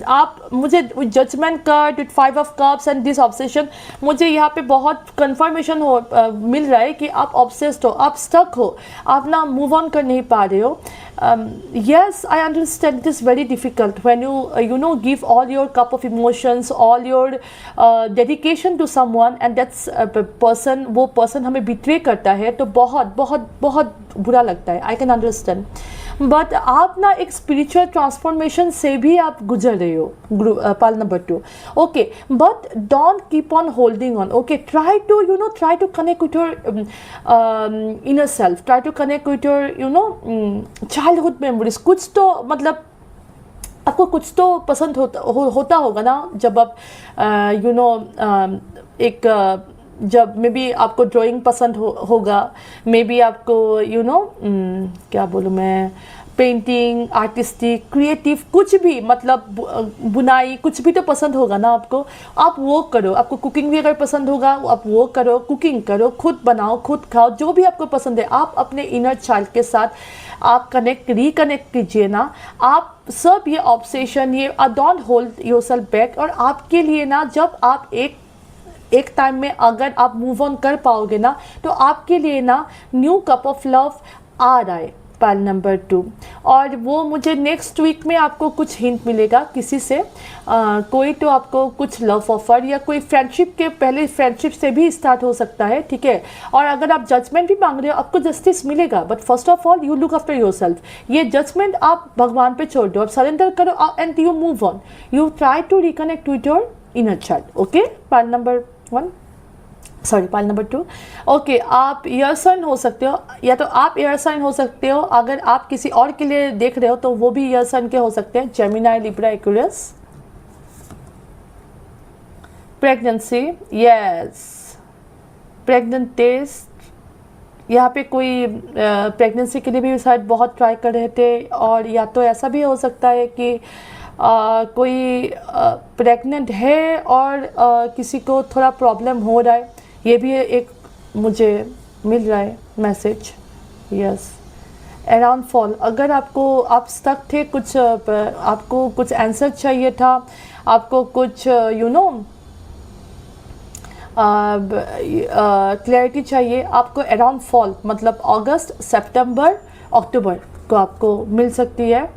आप मुझे judgement card with 5 of cups and this obsession, मुझे यहाँ पे बहुत कंफर्मेशन मिल रहा है कि आप ऑब्सेस्ड हो, आप स्टक हो, आप ना मूव ऑन कर नहीं पा रहे हो। yes, I understand it is very difficult when you give all your cup of emotions, all your dedication to someone, and that's वो पर्सन हमें बिट्रे करता है, तो बहुत बहुत बहुत बुरा लगता है। I can understand, बट आप ना एक स्पिरिचुअल ट्रांसफॉर्मेशन से भी आप गुजर रहे हो। Pal number 2, okay, but don't keep on holding on. Okay, try to connect with your inner self, try to connect with your childhood memories. कुछ तो मतलब आपको कुछ तो पसंद होता होगा ना, जब आप जब मे बी आपको ड्राइंग पसंद होगा, मे बी आपको क्या बोलूँ मैं, पेंटिंग, आर्टिस्टिक, क्रिएटिव, कुछ भी मतलब बुनाई, कुछ भी तो पसंद होगा ना आपको। आप वो करो। आपको कुकिंग भी अगर पसंद होगा, आप वो करो, कुकिंग करो, खुद बनाओ, खुद खाओ, जो भी आपको पसंद है। आप अपने इनर चाइल्ड के साथ आप रिकनेक्ट कीजिए ना। आप सब ये ऑब्सेशन, ये डोंट होल्ड योरसेल्फ बैक। और आपके लिए ना, जब आप एक टाइम में अगर आप मूव ऑन कर पाओगे ना, तो आपके लिए ना न्यू कप ऑफ लव आ रहा है। Pile number 2। और वो मुझे नेक्स्ट वीक में आपको कुछ हिंट मिलेगा किसी से, कोई तो आपको कुछ लव ऑफर या कोई फ्रेंडशिप के पहले फ्रेंडशिप से भी स्टार्ट हो सकता है, ठीक है। और अगर आप जजमेंट भी मांग रहे हो आपको जस्टिस मिलेगा, but first of all you look after yourself. ये जजमेंट आप भगवान पे छोड़ दो, आप सरेंडर करो and you move on, you try to reconnect with your inner child. Okay, pile number 1, sorry pile number 2। Okay, आप एयर साइन हो सकते हो, या तो आप एयर साइन हो सकते हो, अगर आप किसी और के लिए देख रहे हो तो वो भी एयर साइन के हो सकते हैं, Gemini, Libra, Aquarius. Pregnancy, yes, pregnant test, यहाँ पे कोई प्रेगनेंसी के लिए भी शायद बहुत ट्राई कर रहे थे, और या तो ऐसा भी हो सकता है कि कोई प्रेग्नेंट है और किसी को थोड़ा प्रॉब्लम हो रहा है, ये भी एक मुझे मिल रहा है मैसेज। यस, अराउंड फॉल, अगर आपको आप स्टक थे, कुछ आपको कुछ आंसर चाहिए था, आपको कुछ क्लैरिटी चाहिए, आपको अराउंड फॉल मतलब अगस्त, सितंबर, अक्टूबर को आपको मिल सकती है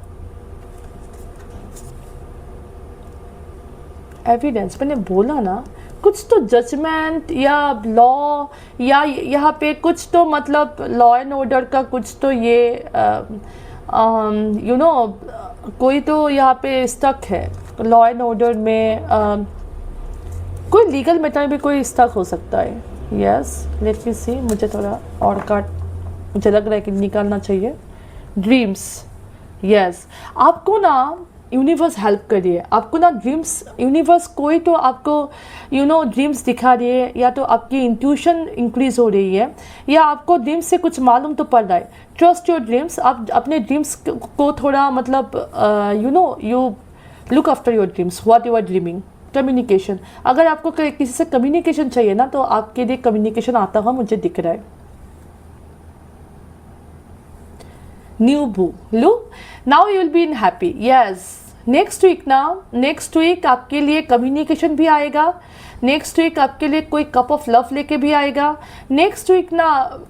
एविडेंस। मैंने बोला ना कुछ तो जजमेंट या लॉ, या यहाँ पे कुछ तो मतलब लॉ एंड ऑर्डर का कुछ तो ये कोई तो यहाँ पे स्टक है लॉ एंड ऑर्डर में, कोई लीगल मैटर में भी कोई स्टक हो सकता है। यस, लेट मी सी, मुझे थोड़ा और कार्ड मुझे लग रहा है कि निकालना चाहिए। ड्रीम्स, यस, आपको ना यूनिवर्स हेल्प कर रही है, आपको ना ड्रीम्स, यूनिवर्स कोई तो आपको ड्रीम्स दिखा रही है, या तो आपकी इंट्यूशन इंक्रीज हो रही है, या आपको ड्रीम्स से कुछ मालूम तो पड़ रहा है। ट्रस्ट योर ड्रीम्स, आप अपने ड्रीम्स को थोड़ा मतलब you look after your dreams, what you are dreaming. Communication, अगर आपको किसी से कम्युनिकेशन चाहिए ना तो आपके लिए कम्युनिकेशन आता हुआ मुझे दिख रहा है। New boo, look now you will be in happy. Yes, next week ना, नेक्स्ट वीक आपके लिए कम्युनिकेशन भी आएगा, नेक्स्ट वीक आपके लिए कोई कप ऑफ लव लेके भी आएगा, नेक्स्ट वीक ना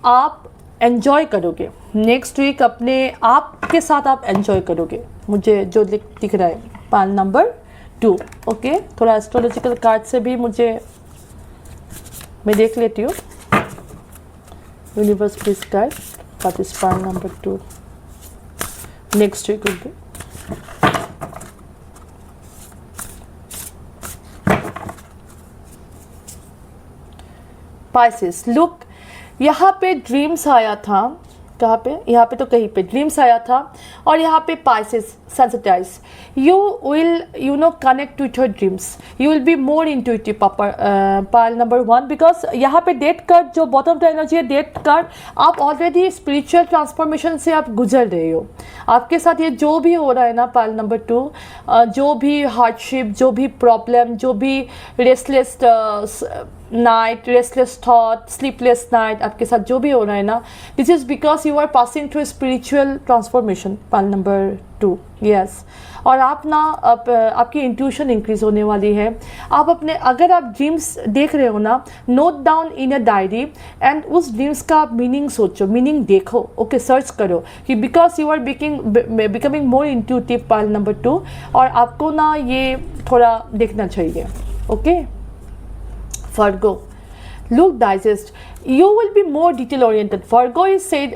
आप एंजॉय करोगे, नेक्स्ट वीक अपने आप के साथ आप एंजॉय करोगे, मुझे जो दिख रहा है। Pile number 2। ओके, थोड़ा एस्ट्रोलॉजिकल कार्ड से भी मुझे मैं देख लेती हूँ। Universe please guide what is pile number 2 next week will be. Pisces, look यहाँ पे ड्रीम्स आया था, कहाँ पे, यहाँ पे तो कहीं पे ड्रीम्स आया था, और यहाँ पे Pisces sensitise, you will connect with your dreams, you will be more intuitive. Pile number 1, because यहाँ पे डेथ कार्ड जो बॉटम ऑफ द एनर्जी है, डेथ कार्ड, आप ऑलरेडी स्पिरिचुअल ट्रांसफॉर्मेशन से आप गुजर रहे हो, आपके साथ ये जो भी हो रहा है ना पाइल नंबर 2, जो भी हार्डशिप, जो भी प्रॉब्लम, जो भी restless night, restless thought, sleepless night, आपके साथ जो भी हो रहा है ना, this is because you are passing through spiritual transformation. Pile number 2, yes, और आप ना आपकी इंट्यूशन इंक्रीज होने वाली है। आप अपने, अगर आप ड्रीम्स देख रहे हो ना, note down in a diary and उस ड्रीम्स का आप मीनिंग सोचो, मीनिंग देखो, ओके, सर्च करो कि because you are becoming more intuitive. Pile number 2, और आपको ना ये थोड़ा देखना चाहिए। Okay, Virgo, look digest, you will be more detail oriented. Virgo is said,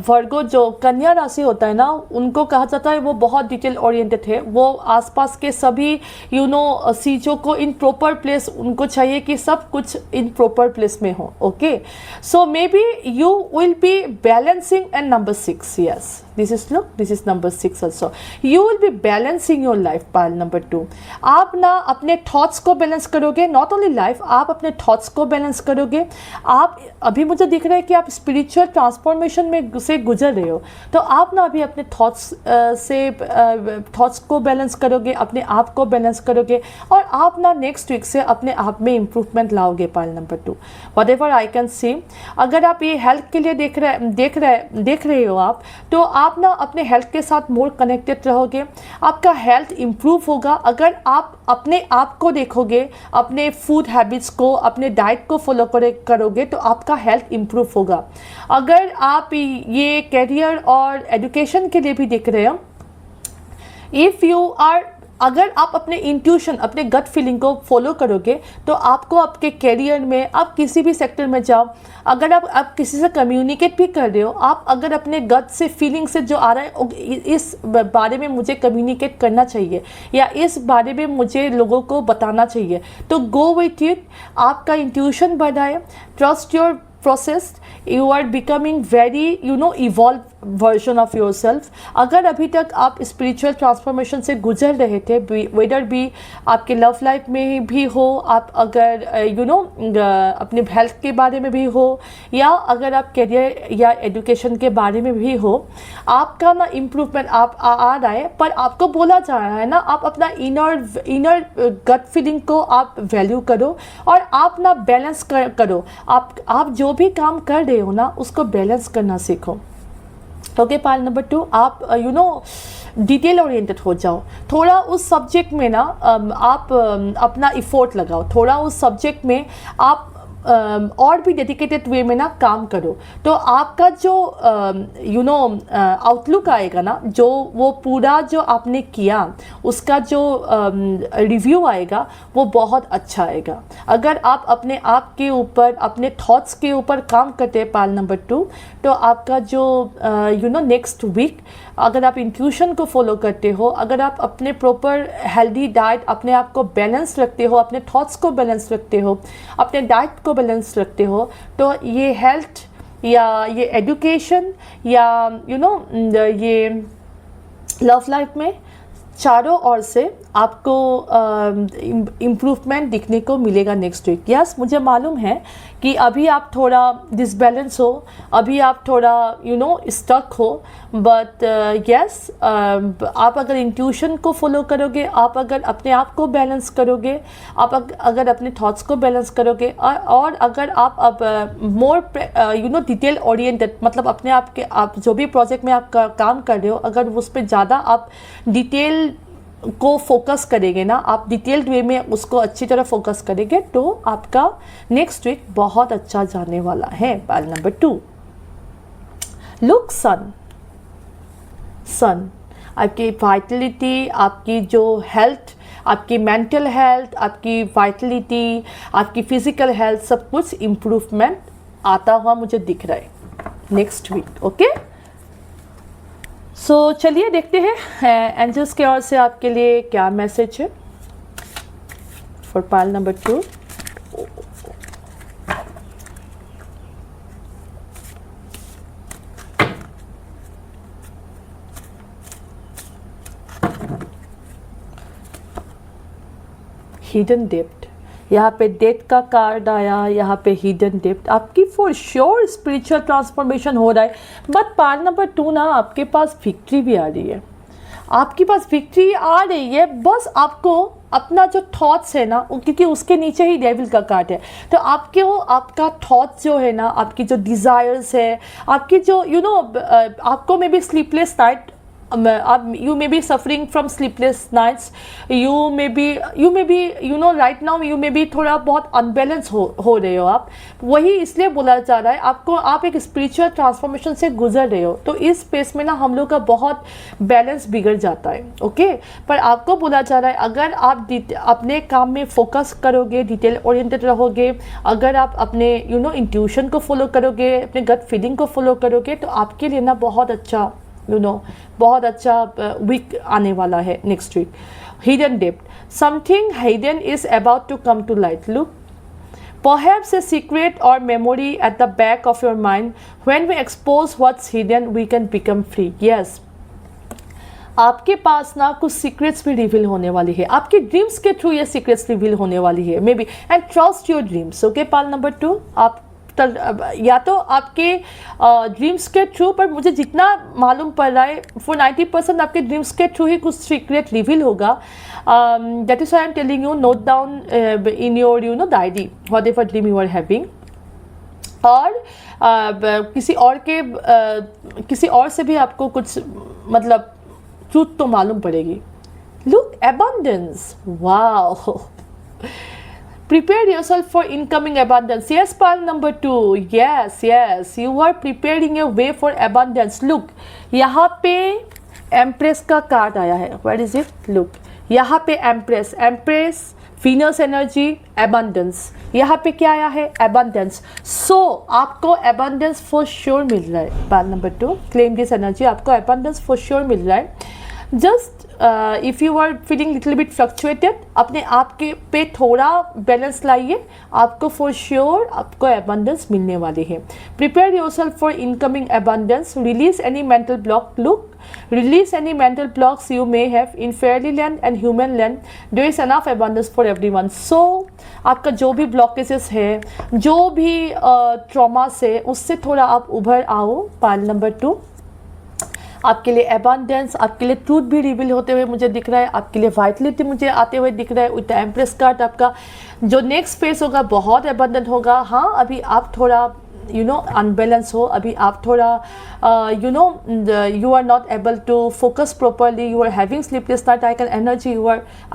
Virgo जो कन्या राशि होता है ना, उनको कहा जाता है वो बहुत डिटेल ओरिएंटेड है, वो आसपास के सभी चीज़ों को इन प्रॉपर प्लेस, उनको चाहिए कि सब कुछ इन प्रॉपर प्लेस में हो। Okay, so may be you will B balancing and number 6, yes, this is look, this is number 6 also, you will B balancing your life. Pile number 2, आप ना अपने थॉट्स को बैलेंस करोगे, नॉट ओनली लाइफ, आप अपने थॉट्स को बैलेंस करोगे। आप अभी मुझे दिख रहा है कि आप स्पिरिचुअल ट्रांसफॉर्मेशन में से गुजर रहे हो, तो आप ना अभी अपने थॉट्स को बैलेंस करोगे, अपने आप को बैलेंस करोगे, और आप ना नेक्स्ट वीक से अपने आप में इम्प्रूवमेंट लाओगे pile number 2, what ever I can सी। अगर आप ये हेल्थ के लिए देख रहे हो आप, तो आप ना अपने हेल्थ के साथ मोर कनेक्टेड रहोगे, आपका हेल्थ इम्प्रूव होगा। अगर आप अपने आप को देखोगे, अपने फूड हैबिट्स को, अपने डाइट को फॉलो करोगे तो आपका हेल्थ इम्प्रूव होगा। अगर आप ये करियर और एजुकेशन के लिए भी देख रहे हो, इफ़ यू आर, अगर आप अपने इंट्यूशन, अपने गट फीलिंग को फॉलो करोगे तो आपको आपके करियर में, आप किसी भी सेक्टर में जाओ, अगर आप किसी से कम्युनिकेट भी कर रहे हो, आप अगर अपने गट से, फीलिंग से जो आ रहा है, इस बारे में मुझे कम्युनिकेट करना चाहिए या इस बारे में मुझे लोगों को बताना चाहिए, तो गो विथ इट। आपका इंट्यूशन बढ़ाए, trust your process, you are becoming very evolved version of your self. अगर अभी तक आप स्पिरिचुअल ट्रांसफॉर्मेशन से गुजर रहे थे, वेदर भी आपके लव लाइफ में भी हो, आप अगर अपने हेल्थ के बारे में भी हो, या अगर आप करियर या एजुकेशन के बारे में भी हो, आपका ना इम्प्रूवमेंट आप आ रहा है, पर आपको बोला जा रहा है ना, आप अपना इनर गट फीलिंग को आप वैल्यू करो और आप ना बैलेंस करो। आप जो भी काम कर रहे हो ना, उसको बैलेंस करना सीखो। ओके, पाइल नंबर 2, आप डिटेल ओरिएंटेड हो जाओ, थोड़ा उस सब्जेक्ट में ना आप अपना इफ़ोर्ट लगाओ, थोड़ा उस सब्जेक्ट में आप और भी डेडिकेटेड वे में ना काम करो, तो आपका जो आउटलुक आएगा ना, जो वो पूरा जो आपने किया उसका जो रिव्यू आएगा वो बहुत अच्छा आएगा। अगर आप अपने आप के ऊपर, अपने थॉट्स के ऊपर काम करते हैं पाइल नंबर 2, तो आपका जो नेक्स्ट वीक, अगर आप इंट्यूशन को फॉलो करते हो, अगर आप अपने प्रॉपर हेल्दी डाइट, अपने आप को बैलेंस रखते हो, अपने थॉट्स को बैलेंस रखते हो, अपने डाइट को बैलेंस रखते हो, तो ये हेल्थ या ये एजुकेशन या ये लव लाइफ में चारों ओर से आपको इम्प्रूवमेंट दिखने को मिलेगा नेक्स्ट वीक। यस, मुझे मालूम है कि अभी आप थोड़ा डिसबैलेंस हो, अभी आप थोड़ा स्टक हो, बट यस, आप अगर इंट्यूशन को फॉलो करोगे, आप अगर अपने आप को बैलेंस करोगे, आप अगर अपने थॉट्स को बैलेंस करोगे, और अगर आप अब मोर डिटेल ओरिएंटेड, मतलब अपने आप के, आप जो भी प्रोजेक्ट में आप काम कर रहे हो, अगर उस पर ज़्यादा आप डिटेल को फोकस करेंगे ना, आप डिटेल्ड वे में उसको अच्छी तरह फोकस करेंगे, तो आपका नेक्स्ट वीक बहुत अच्छा जाने वाला है। पाइल नंबर 2, लुक सन। आपकी वाइटलिटी, आपकी जो हेल्थ, आपकी मेंटल हेल्थ, आपकी वाइटलिटी, आपकी फिजिकल हेल्थ, सब कुछ इम्प्रूवमेंट आता हुआ मुझे दिख रहा है नेक्स्ट वीक। ओके, सो चलिए देखते हैं एंजल्स के ओर से आपके लिए क्या मैसेज है for pile number 2। Hidden depth, यहाँ पे डेथ का कार्ड आया, यहाँ पे हिडन डेप्थ। आपकी फॉर श्योर स्पिरिचुअल ट्रांसफॉर्मेशन हो रहा है, बट पार्ट नंबर 2 ना आपके पास विक्ट्री भी आ रही है, आपके पास विक्ट्री आ रही है। बस आपको अपना जो थॉट्स है ना, क्योंकि उसके नीचे ही डेविल का कार्ड है, तो आपका थॉट्स जो है ना, आपकी जो डिज़ायर्स है, आपकी जो आपको may be sleepless night, you may be suffering from sleepless nights, you may be right now you may be थोड़ा बहुत अनबैलेंस हो रहे हो आप, वही इसलिए बोला जा रहा है आपको, आप एक स्पिरिचुअल ट्रांसफॉर्मेशन से गुजर रहे हो, तो इस स्पेस में ना हम लोग का बहुत बैलेंस बिगड़ जाता है। ओके, पर आपको बोला जा रहा है अगर आप अपने काम में फोकस करोगे, डिटेल ओरिएंटेड रहोगे, अगर आप अपने इंट्यूशन को फॉलो करोगे, अपने गट फीलिंग को फॉलो करोगे, तो आपके लिए ना बहुत अच्छा बहुत अच्छा वीक आने वाला है next week. Hidden depth, something hidden is about to come to light. Look, perhaps a secret or memory at the back of your mind. When we expose what's hidden, we can become free. Yes, आपके पास ना कुछ सीक्रेट्स भी रिवील होने वाली है, आपके ड्रीम्स के थ्रू ये सीक्रेट्स रिवील होने वाली है may be, and trust your dreams. Okay, pile number 2, आप या तो आपके ड्रीम्स के थ्रू, पर मुझे जितना मालूम पड़ रहा है फॉर 90% आपके ड्रीम्स के थ्रू ही कुछ सीक्रेट रिवील होगा. That is I am telling you, note down in your diary whatever dream you are having. और किसी और से भी आपको कुछ मतलब ट्रूथ तो मालूम पड़ेगी. Look, abundance, wow. Prepare yourself for incoming abundance. Yes, pile number 2. Yes, you are preparing your way for abundance. Look, यहाँ पे एम्प्रेस का कार्ड आया है. Where is it? Look, यहाँ पे एम्प्रेस, Venus एनर्जी, abundance. यहाँ पे क्या आया है? abundance. So आपको abundance for sure मिल रहा है. pile number 2, claim this energy. आपको abundance for sure मिल रहा है. Just if you are feeling little bit fluctuated, अपने आप के पे थोड़ा बैलेंस लाइए, आपको फॉर श्योर आपको एबंडेंस मिलने वाली है. Prepare yourself for incoming abundance. Release any mental block. Look, release any mental blocks you may have in fairy land and human land. There is enough abundance for everyone. So आपका जो भी ब्लॉकेजेस है, जो भी ट्रॉमा से, उससे थोड़ा आप उभर आओ. पाइल नंबर 2, आपके लिए एबंडेंस, आपके लिए ट्रूथ भी रिवील होते हुए मुझे दिख रहा है, आपके लिए वाइटलिटी मुझे आते हुए दिख रहा है. विद द एम्प्रेस कार्ड आपका जो नेक्स्ट फेस होगा बहुत एबंडेंट होगा. हाँ, अभी आप थोड़ा अनबैलेंस हो, अभी आप थोड़ा you are not able to focus properly, you are having sleepless night. I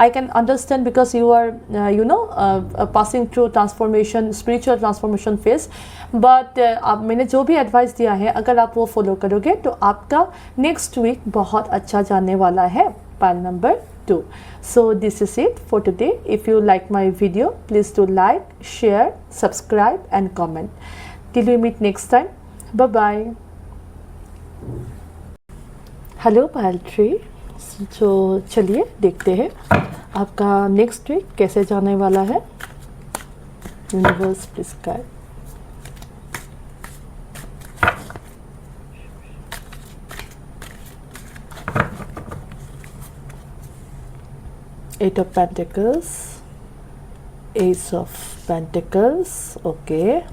can understand because you are passing through transformation, spiritual transformation phase. But मैंने जो भी एडवाइस दिया है, अगर आप वो फॉलो करोगे तो आपका नेक्स्ट वीक बहुत अच्छा जाने वाला है. Pile number 2. So this is it for today. If you like my video, please do like, share, subscribe and comment. Till we meet next time. Bye bye. Hello pal three. तो चलिए देखते हैं आपका नेक्स्ट वीक कैसे जाने वाला है. Universe please guide. Eight of Pentacles, Ace of Pentacles, okay.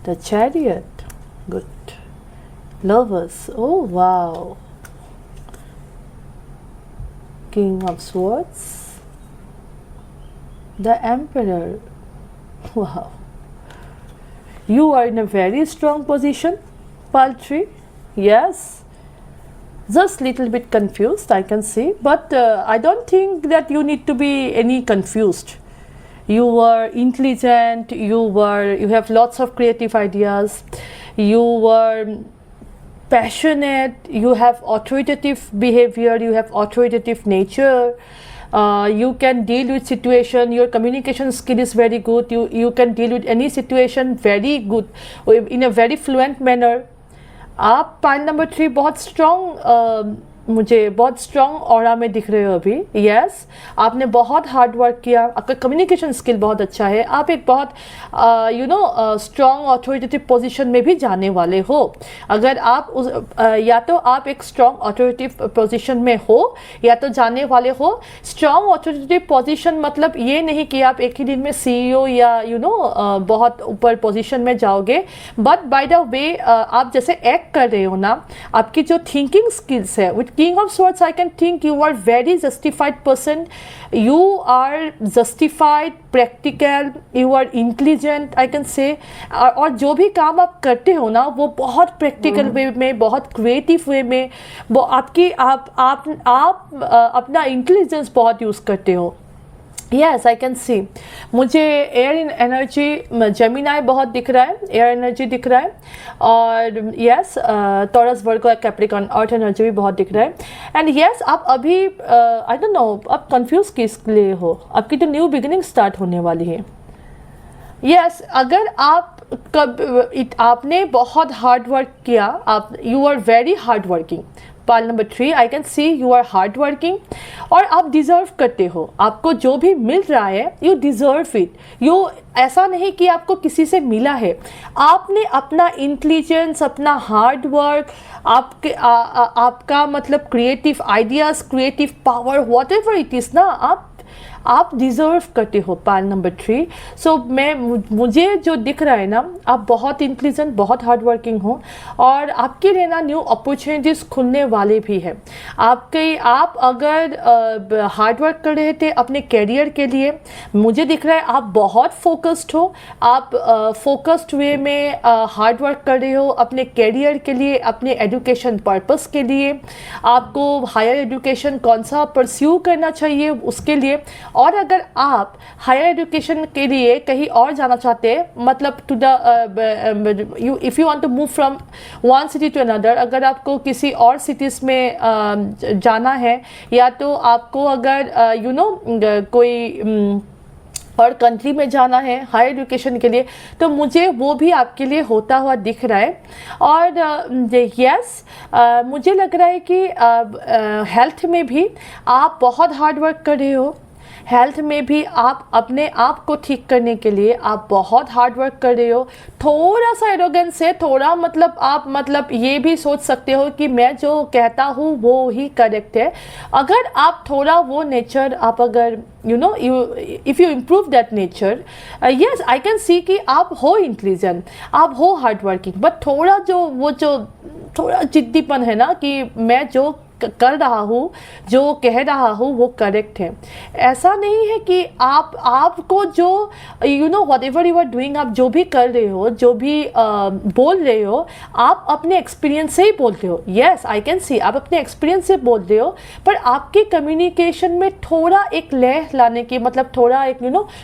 The Chariot, good. Lovers, oh wow. King of Swords, the Emperor, wow. You are in a very strong position, Paltry. Yes. Just little bit confused, I can see, but I don't think that you need to be any confused. You are intelligent, you have lots of creative ideas, you are passionate, you have authoritative behavior, you have authoritative nature, you can deal with situation, your communication skill is very good, you can deal with any situation very good in a very fluent manner. आप पाइल नंबर 3 बहुत स्ट्रॉन्ग, मुझे बहुत स्ट्रॉन्ग ऑरा में दिख रहे हो अभी. यस, आपने बहुत हार्ड वर्क किया, आपका कम्युनिकेशन स्किल बहुत अच्छा है, आप एक बहुत स्ट्रॉन्ग अथॉरिटेटिव पोजीशन में भी जाने वाले हो. अगर आप या तो आप एक स्ट्रॉन्ग अथॉरिटेटिव पोजीशन में हो या तो जाने वाले हो. स्ट्रॉन्ग अथॉरिटेटिव पोजीशन मतलब ये नहीं कि आप एक ही दिन में CEO या बहुत ऊपर पोजीशन में जाओगे, बट बाय द वे आप जैसे एक्ट कर रहे हो ना, आपकी जो थिंकिंग स्किल्स है. With King of Swords, I can think you are very justified person. You are justified, practical, you are intelligent, I can say. और जो भी काम आप करते हो ना, वो बहुत प्रैक्टिकल वे में, बहुत क्रिएटिव वे में, वो आप अपना इंटेलिजेंस बहुत यूज़ करते हो. यस, आई कैन सी. मुझे एयर इन एनर्जी जेमिनाई बहुत दिख रहा है, एयर एनर्जी दिख रहा है. और यस, टॉरस, वर्गो, कैप्रिकॉर्न, अर्थ एनर्जी भी बहुत दिख रहा है. एंड यस, आप अभी आई डोंट नो आप कंफ्यूज किस लिए हो. आपकी तो न्यू बिगिनिंग स्टार्ट होने वाली है. यस, अगर आपने बहुत हार्ड वर्क किया, आप you are very hard working. Pile number 3, I can see you are hard working और आप डिज़र्व करते हो, आपको जो भी मिल रहा है यू डिज़र्व इट। यू ऐसा नहीं कि आपको किसी से मिला है, आपने अपना इंटेलिजेंस, अपना हार्ड वर्क, आपका मतलब creative ideas, creative power, what ever it is ना, आप डिज़र्व करते हो पार्ल नंबर 3। सो मुझे जो दिख रहा है ना, आप बहुत इंटेलिजेंट, बहुत हार्ड वर्किंग हो और आपके लिए ना न्यू अपॉर्चुनिटीज़ खुलने वाले भी हैं। आप अगर हार्ड वर्क कर रहे थे अपने कैरियर के लिए, मुझे दिख रहा है आप बहुत फोकस्ड हो, आप फोकस्ड वे में हार्ड वर्क कर रहे हो अपने कैरियर के लिए, अपने एजुकेशन पर्पस के लिए, आपको हायर एजुकेशन कौन सा परस्यू करना चाहिए उसके लिए। और अगर आप हायर एजुकेशन के लिए कहीं और जाना चाहते हैं, मतलब to the if you want to move from one city to another, अगर आपको किसी और सिटीज़ में जाना है, या तो आपको अगर कोई और कंट्री में जाना है हायर एजुकेशन के लिए, तो मुझे वो भी आपके लिए होता हुआ दिख रहा है। और यस, मुझे लग रहा है कि हेल्थ में भी आप बहुत हार्ड वर्क कर रहे हो, हेल्थ में भी आप अपने आप को ठीक करने के लिए आप बहुत हार्ड वर्क कर रहे हो। थोड़ा सा एरोगेंस है, थोड़ा मतलब आप मतलब ये भी सोच सकते हो कि मैं जो कहता हूँ वो ही करेक्ट है। अगर आप थोड़ा वो नेचर, आप अगर if you improve that nature, yes I can सी कि आप हो इंटेलिजेंट, आप हो हार्ड वर्किंग, बट थोड़ा थोड़ा जिद्दीपन है ना कि मैं जो कर रहा हूँ, जो कह रहा हूँ वो करेक्ट है। ऐसा नहीं है कि आपको जो whatever you are doing, आप जो भी कर रहे हो, जो भी बोल रहे हो, आप अपने एक्सपीरियंस से ही बोल रहे हो। येस आई कैन सी आप अपने एक्सपीरियंस से बोल रहे हो, पर आपके कम्युनिकेशन में थोड़ा एक लय लाने की, मतलब थोड़ा एक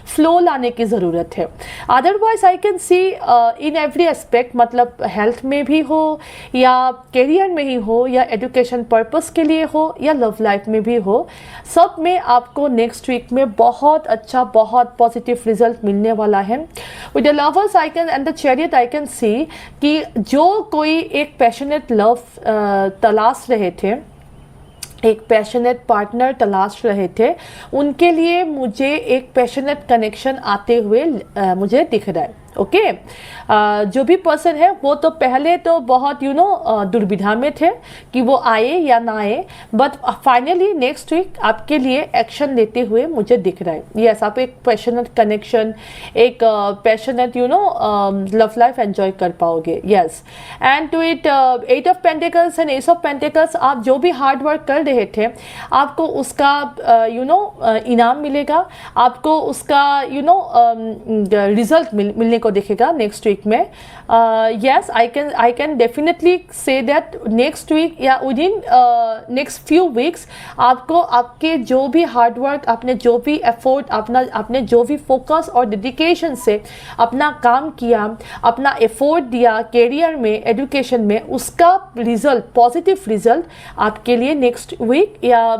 फ्लो लाने की ज़रूरत है। Otherwise I can C in every aspect, मतलब हेल्थ में भी हो या करियर में ही हो या एजुकेशन पर्पस के लिए हो या लव लाइफ में भी हो, सब में आपको नेक्स्ट वीक में बहुत अच्छा, बहुत पॉजिटिव रिजल्ट मिलने वाला है। With the lovers I can and the chariot I can सी कि जो कोई एक पैशनेट लव तलाश रहे थे, एक पैशनेट पार्टनर तलाश रहे थे, उनके लिए मुझे एक पैशनेट कनेक्शन आते हुए मुझे दिख रहा है। ओके, जो भी पर्सन है वो तो पहले तो बहुत दुर्विधा में थे कि वो आए या ना आए, बट फाइनली नेक्स्ट वीक आपके लिए एक्शन लेते हुए मुझे दिख रहा है। यस, आप एक पैशनेट कनेक्शन, एक पैशनेट लव लाइफ एंजॉय कर पाओगे। Yes, and to it 8 of pentacles and ace of pentacles, आप जो भी हार्ड वर्क कर रहे थे आपको उसका इनाम मिलेगा, आपको उसका रिजल्ट मिलने को दिखेगा नेक्स्ट वीक में। Yes, I can definitely say that next week या within next few weeks आपको आपके जो भी हार्ड वर्क, आपने जो भी एफर्ट, आपने जो भी फोकस और डेडिकेशन से अपना काम किया, अपना एफर्ट दिया कैरियर में, एजुकेशन में, उसका रिजल्ट, पॉजिटिव रिजल्ट आपके लिए नेक्स्ट वीक या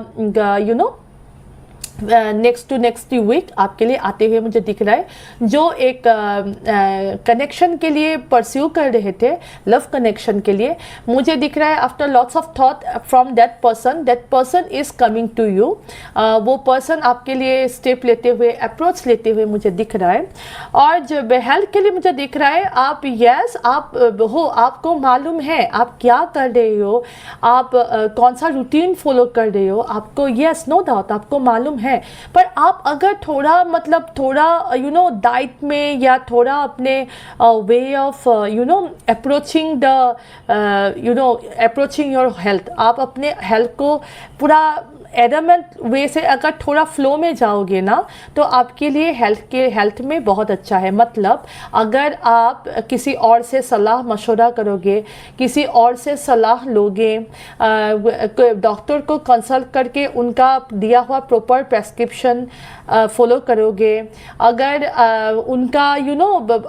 नेक्स्ट वीक आपके लिए आते हुए मुझे दिख रहा है। जो एक कनेक्शन के लिए परस्यू कर रहे थे, लव कनेक्शन के लिए, मुझे दिख रहा है after lots of thought from that person is coming to you. वो पर्सन आपके लिए स्टेप लेते हुए, अप्रोच लेते हुए मुझे दिख रहा है। और जब हेल्थ के लिए मुझे दिख रहा है, आपको मालूम है आप क्या कर रहे हो, आप कौन सा रूटीन फॉलो कर रहे हो, आपको यस नो डाउट आपको मालूम है, पर आप अगर थोड़ा डाइट में या थोड़ा अपने way of approaching your health, आप अपने हेल्थ को पूरा एडमेंट वे से अगर थोड़ा फ्लो में जाओगे ना, तो आपके लिए हेल्थ में बहुत अच्छा है। मतलब अगर आप किसी और से सलाह मशवरा करोगे, किसी और से सलाह लोगे, डॉक्टर को कंसल्ट करके उनका दिया हुआ प्रॉपर प्रेस्क्रिप्शन फॉलो करोगे, अगर उनका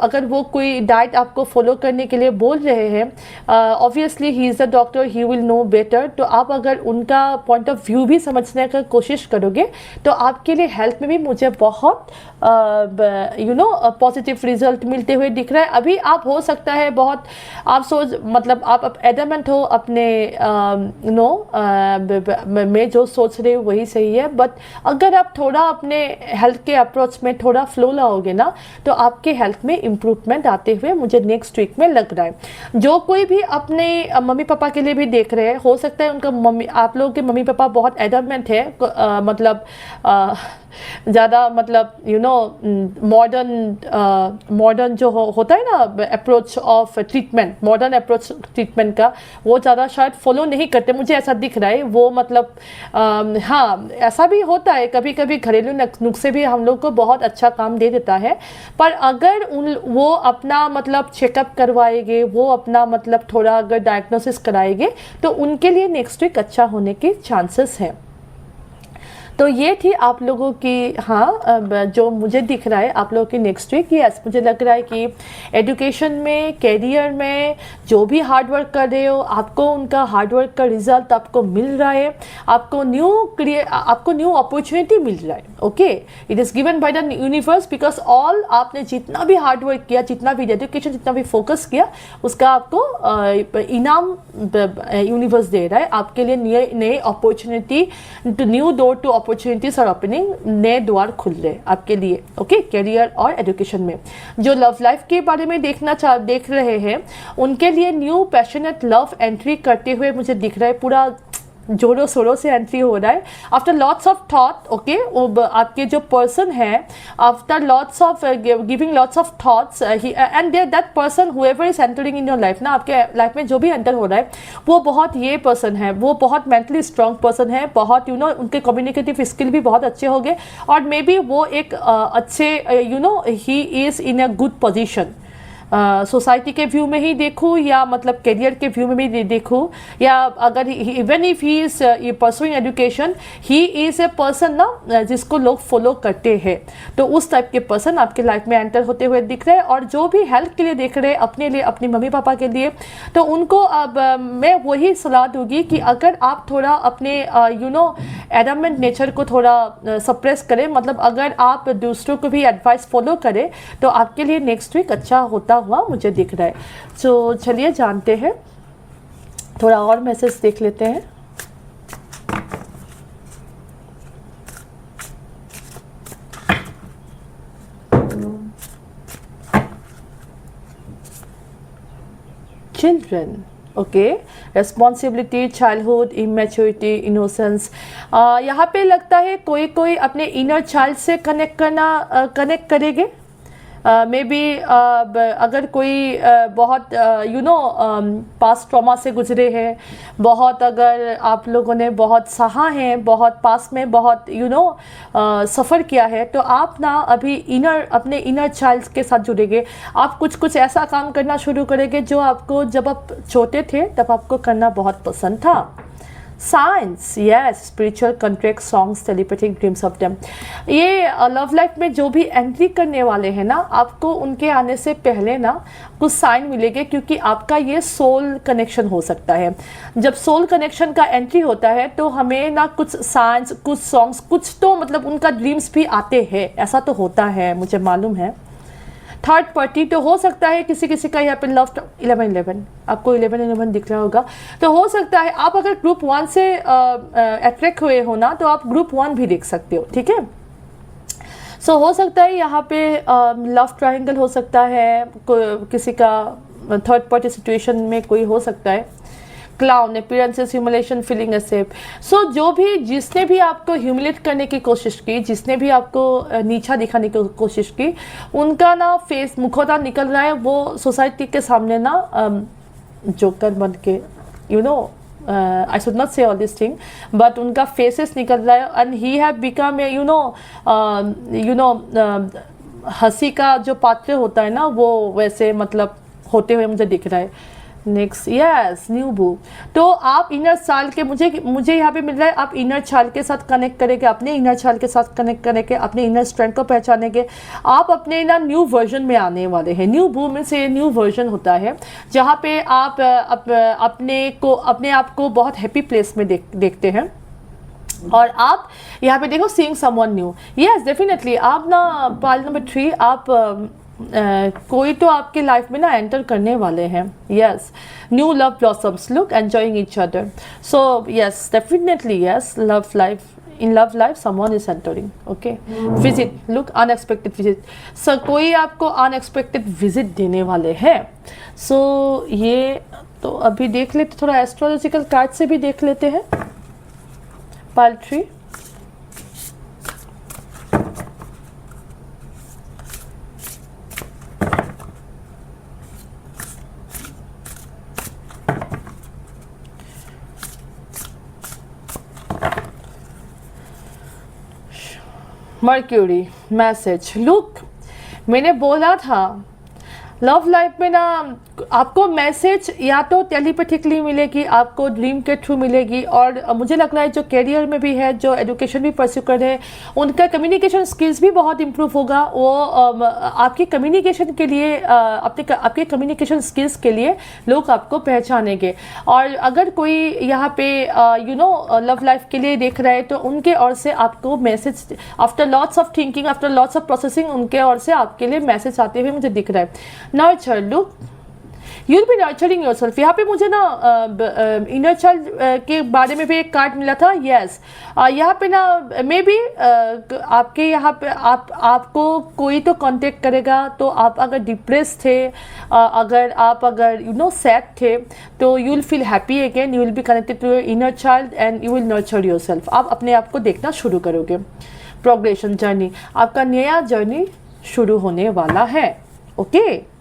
अगर वो कोई डाइट आपको फॉलो करने के लिए बोल रहे हैं, obviously he is the doctor, he will know better, तो आप अगर उनका पॉइंट ऑफ व्यू भी समझने का कोशिश करोगे तो आपके लिए हेल्थ में भी मुझे बहुत पॉजिटिव रिजल्ट मिलते हुए दिख रहा है। अभी आप हो सकता है बहुत आप सोच मतलब आप एडमेंट हो अपने मैं जो सोच रही हूँ वही सही है, बट अगर आप थोड़ा अपने हेल्थ के अप्रोच में थोड़ा फ्लो लाओगे ना तो आपके हेल्थ में इम्प्रूवमेंट आते हुए मुझे नेक्स्ट वीक में लग रहा है। जो कोई भी अपने मम्मी पापा के लिए भी देख रहे हैं, हो सकता है उनका मम्मी आप लोगों के मम्मी पापा बहुत एडमेंट है, मतलब ज़्यादा मतलब मॉडर्न जो होता है ना approach of treatment, modern approach treatment का वो ज़्यादा शायद फॉलो नहीं करते, मुझे ऐसा दिख रहा है। वो मतलब हाँ ऐसा भी होता है, कभी कभी घरेलू नुस्खे भी हम लोग को बहुत अच्छा काम दे देता है, पर अगर वो अपना मतलब चेकअप करवाएंगे, वो अपना मतलब थोड़ा अगर डायग्नोसिस कराएंगे तो उनके लिए नेक्स्ट वीक अच्छा होने के चांसेस हैं। तो ये थी आप लोगों की हाँ जो मुझे दिख रहा है आप लोगों की नेक्स्ट वीक। यस मुझे लग रहा है कि एजुकेशन में, कैरियर में जो भी हार्ड वर्क कर रहे हो आपको उनका हार्ड वर्क का रिजल्ट आपको मिल रहा है, आपको न्यू अपॉर्चुनिटी मिल रहा है। Okay, it is given by the universe because all आपने जितना भी हार्ड वर्क किया, जितना भी डेडिकेशन, जितना भी फोकस किया उसका आपको इनाम यूनिवर्स दे रहा है। आपके लिए नए opportunity, new door to opportunities और ओपनिंग, नए द्वार खुल रहे आपके लिए। ओके, करियर और एजुकेशन में। जो लव लाइफ के बारे में देख रहे हैं उनके लिए न्यू पैशनेट लव एंट्री करते हुए मुझे दिख रहा है, पूरा जोरों शोरों से एंट्री हो रहा है। After lots of thought, okay, आपके जो पर्सन है after lots of giving lots of thoughts and that person whoever is entering in your life ना, आपके लाइफ में जो भी एंटर हो रहा है वो बहुत ये पर्सन है, वो बहुत मेंटली स्ट्रांग पर्सन है, बहुत उनके कम्युनिकेटिव स्किल भी बहुत अच्छे हो गए और मे बी वो एक अच्छे he is in a good position. Society के व्यू में ही देखूँ या मतलब करियर के व्यू में भी देखूँ, या अगर even if he is pursuing education, he is a person ना जिसको लोग फॉलो करते हैं, तो उस टाइप के पर्सन आपके लाइफ में एंटर होते हुए दिख रहे हैं। और जो भी हेल्थ के लिए देख रहे हैं अपने लिए, अपनी मम्मी पापा के लिए, तो उनको अब मैं वही सलाह दूंगी कि अगर आप थोड़ा अपने एडमेंट नेचर को थोड़ा सप्रेस करें, मतलब अगर आप दूसरों को भी एडवाइस फॉलो करें तो आपके लिए नेक्स्ट वीक अच्छा होता हुआ मुझे दिख रहा है। तो चलिए जानते हैं, थोड़ा और मैसेज देख लेते हैं। Children, okay, responsibility, childhood, immaturity, innocence. यहाँ पे लगता है कोई अपने इनर चाइल्ड से कनेक्ट करेंगे। मे बी अगर कोई बहुत पास्ट ट्रॉमा से गुजरे हैं, बहुत अगर आप लोगों ने बहुत सहा है, बहुत पास में बहुत सफ़र किया है, तो आप ना अभी अपने इनर चाइल्ड के साथ जुड़ेंगे। आप कुछ ऐसा काम करना शुरू करेंगे जो आपको जब आप छोटे थे तब आपको करना बहुत पसंद था। Science, yes, spiritual contract, songs, telepathic dreams of them. ये लव लाइफ में जो भी एंट्री करने वाले हैं ना, आपको उनके आने से पहले ना कुछ साइन मिलेंगे, क्योंकि आपका ये सोल कनेक्शन हो सकता है। जब सोल कनेक्शन का एंट्री होता है तो हमें ना कुछ साइंस, कुछ सॉन्ग्स, कुछ तो मतलब उनका ड्रीम्स भी आते हैं, ऐसा तो होता है, मुझे मालूम है। थर्ड पार्टी तो हो सकता है किसी का यहाँ पे लव 11 आपको 11 दिख रहा होगा, तो हो सकता है आप अगर ग्रुप 1 से अट्रैक्ट हुए हो ना तो आप ग्रुप 1 भी देख सकते हो, ठीक है। सो हो सकता है यहाँ पे लव ट्रायंगल हो सकता है, किसी का थर्ड पार्टी सिचुएशन में कोई हो सकता है। Clown, appearances, humiliation, feeling safe. So जो भी जिसने भी आपको ह्यूमिलेट करने की कोशिश की, जिसने भी आपको नीचा दिखाने की कोशिश की, उनका ना फेस मुखौटा निकल रहा है, वो सोसाइटी के सामने ना जोकर बन के I should not say all this thing, but उनका फेसेस निकल रहा है and he have become a हंसी का जो पात्र होता है ना, वो वैसे मतलब होते हुए मुझे दिख रहा है। नेक्स्ट, यस, न्यू बू। तो आप इनर चाइल्ड के मुझे यहाँ पे मिल रहा है, आप इनर चाइल्ड के साथ कनेक्ट करेंगे, अपने इनर चाइल्ड के साथ कनेक्ट करेंगे, अपने इनर स्ट्रेंथ को पहचानेंगे। आप अपने ना न्यू वर्जन में आने वाले हैं। न्यू बू में से न्यू वर्जन होता है जहाँ पे आप अपने आप को बहुत हैप्पी प्लेस में देखते हैं। और आप यहाँ पे देखो seeing someone new, yes definitely आप ना पाल नंबर 3 आप कोई तो आपके लाइफ में ना एंटर करने वाले हैं, yes new love blossoms, look enjoying each other, so yes definitely yes love life, in love life someone is entering, okay, visit, look unexpected visit, so कोई आपको unexpected visit देने वाले हैं, so ये तो अभी देख लेते, थोड़ा एस्ट्रोलॉजिकल कार्ड से भी देख लेते हैं पाल 3। मर्क्यूरी मैसेज, लुक मैंने बोला था लव लाइफ में ना आपको मैसेज या तो टेलीपैथिकली मिलेगी, आपको ड्रीम के थ्रू मिलेगी, और मुझे लग रहा है जो करियर में भी है, जो एजुकेशन भी परस्यू कर रहे हैं, उनका कम्युनिकेशन स्किल्स भी बहुत इंप्रूव होगा। वो आपकी कम्युनिकेशन के लिए आपके कम्युनिकेशन स्किल्स के लिए लोग आपको पहचानेंगे। और अगर कोई यहाँ पे लव लाइफ के लिए देख रहा है तो उनके ओर से आपको message, after lots of thinking, after lots of processing, उनके ओर से आपके लिए मैसेज आते हुए मुझे दिख रहा है। Nurture, look you will B nurturing yourself. यहाँ पे मुझे ना इनर चाइल्ड के बारे में भी एक कार्ड मिला था, यस यहाँ पे ना मे बी आपके यहाँ पे आपको कोई तो कांटेक्ट करेगा, तो आप अगर डिप्रेस थे, अगर सैड थे, तो you will feel happy again, you will be connected to your inner child and you will nurture yourself. आप अपने आप को देखना शुरू करोगे। प्रोग्रेशन जर्नी, आपका नया जर्नी शुरू होने वाला है, ओके।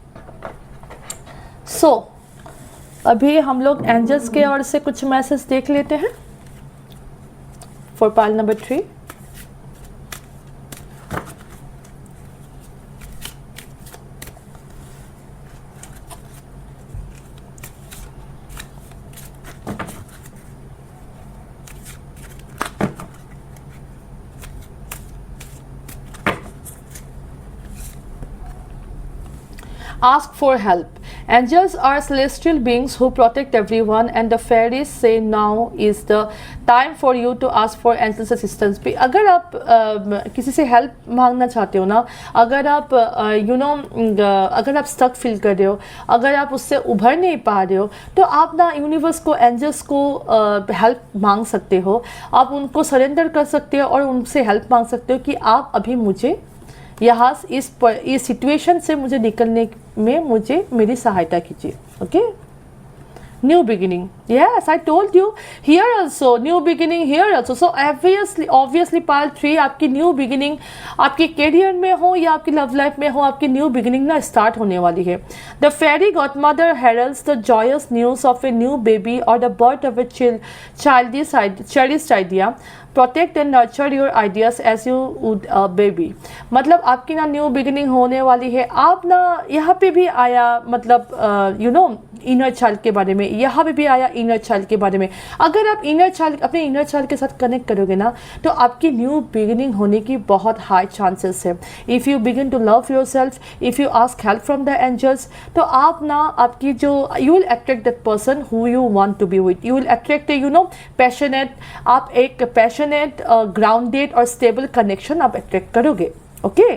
सो अभी हम लोग एंजल्स के ओर से कुछ मैसेज देख लेते हैं for Pal number 3। Ask for help. Angels are celestial beings who protect everyone, and the fairies say now is the time for you to ask for angels assistance. भी अगर आप किसी से हेल्प मांगना चाहते हो ना, अगर आप अगर आप स्टक फील कर रहे हो, अगर आप उससे उभर नहीं पा रहे हो, तो आप ना यूनिवर्स को, एंजल्स को हेल्प मांग सकते हो। आप उनको सरेंडर कर सकते हो और उनसे हेल्प मांग सकते हो कि आप अभी मुझे यहाँ इस सिचुएशन से मुझे निकलने में मुझे मेरी सहायता कीजिए, okay. New beginning, yes I told you here also, new beginning here also. So obviously pal 3 आपकी न्यू बिगिनिंग, आपके करियर में हो या आपकी लव लाइफ में हो, आपकी न्यू बिगिनिंग ना स्टार्ट होने वाली है। The fairy godmother heralds the joyous news of a new baby और the birth of a cherished idea. Protect and nurture your ideas as you would a baby. मतलब आपकी ना न्यू बिगिनिंग होने वाली है। आप ना यहाँ पे भी आया, मतलब इनर चाइल्ड के बारे में, यहाँ पे भी आया इनर चाइल्ड के बारे में। अगर आप अपने इनर चाइल्ड के साथ कनेक्ट करोगे ना, तो आपकी न्यू बिगिनिंग होने की बहुत हाई चांसेस है। If you begin to love yourself, if you ask help from the angels, तो आप ना आपकी जो you will attract that person who you want to be with. You will attract passionate, आप एक पैशनेट, ग्राउंडेड और स्टेबल कनेक्शन आप अट्रैक्ट करोगे, ओके।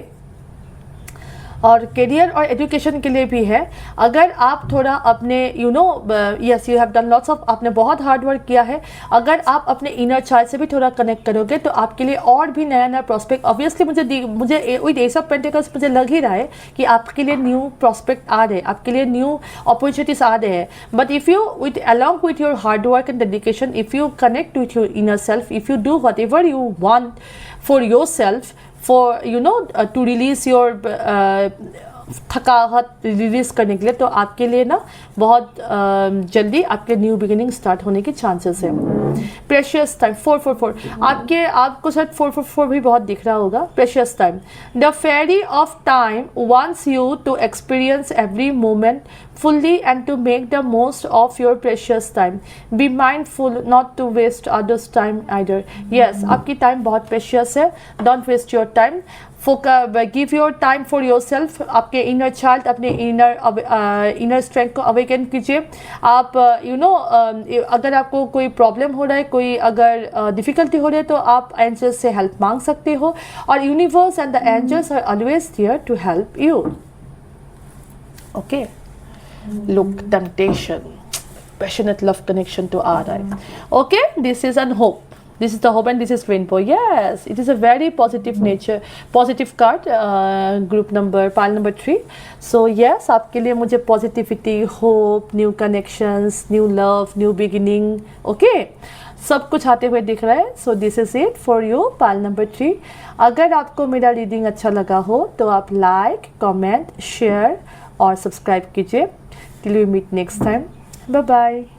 और करियर और एजुकेशन के लिए भी है। अगर आप थोड़ा अपने yes you have done lots of, आपने बहुत हार्ड वर्क किया है। अगर आप अपने इनर चाइल्ड से भी थोड़ा कनेक्ट करोगे तो आपके लिए और भी नया नया प्रॉस्पेक्ट, ऑब्वियसली मुझे विद एस ऑफ पेंटिकल्स मुझे लग ही रहा है कि आपके लिए न्यू प्रॉस्पेक्ट आ रहे हैं, आपके लिए न्यू अपॉर्चुनिटीज आ रहे हैं। But if you along with your hard work and dedication, if you connect with your inner self, if you do what ever you want for your self, for to release your थकावट रिलीज करने के लिए, तो आपके लिए ना बहुत जल्दी आपके न्यू बिगिनिंग स्टार्ट होने के चांसेस है। प्रेशियस टाइम 444, आपको शायद 444 भी बहुत दिख रहा होगा। Precious time, the fairy of time wants you to experience every moment fully and to make the most of your precious time. Be mindful not to waste others' time either. Yes, आपकी टाइम बहुत precious है, don't waste your time. Give your time for your self, आपके इनर चाइल्ड, अपने इनर स्ट्रेंथ को अवेकन कीजिए। आप अगर आपको कोई प्रॉब्लम हो रहा है, कोई अगर डिफ़िकल्टी हो रही है, तो आप एंजल्स से हेल्प मांग सकते हो, और universe and the angels are always here to help you. Okay, look, temptation, passionate love connection to our life. Okay, this is an hope. This is the hope and this is rainbow. Yes, it is a very positive nature, positive card, group number, pile number 3. So yes, आपके लिए मुझे positivity, hope, new connections, new love, new beginning, okay, सब कुछ आते हुए दिख रहा है। So this is it for you, pile number 3. अगर आपको मेरा रीडिंग अच्छा लगा हो तो आप लाइक, कमेंट, शेयर और सब्सक्राइब कीजिए। Till we meet next time. Bye bye.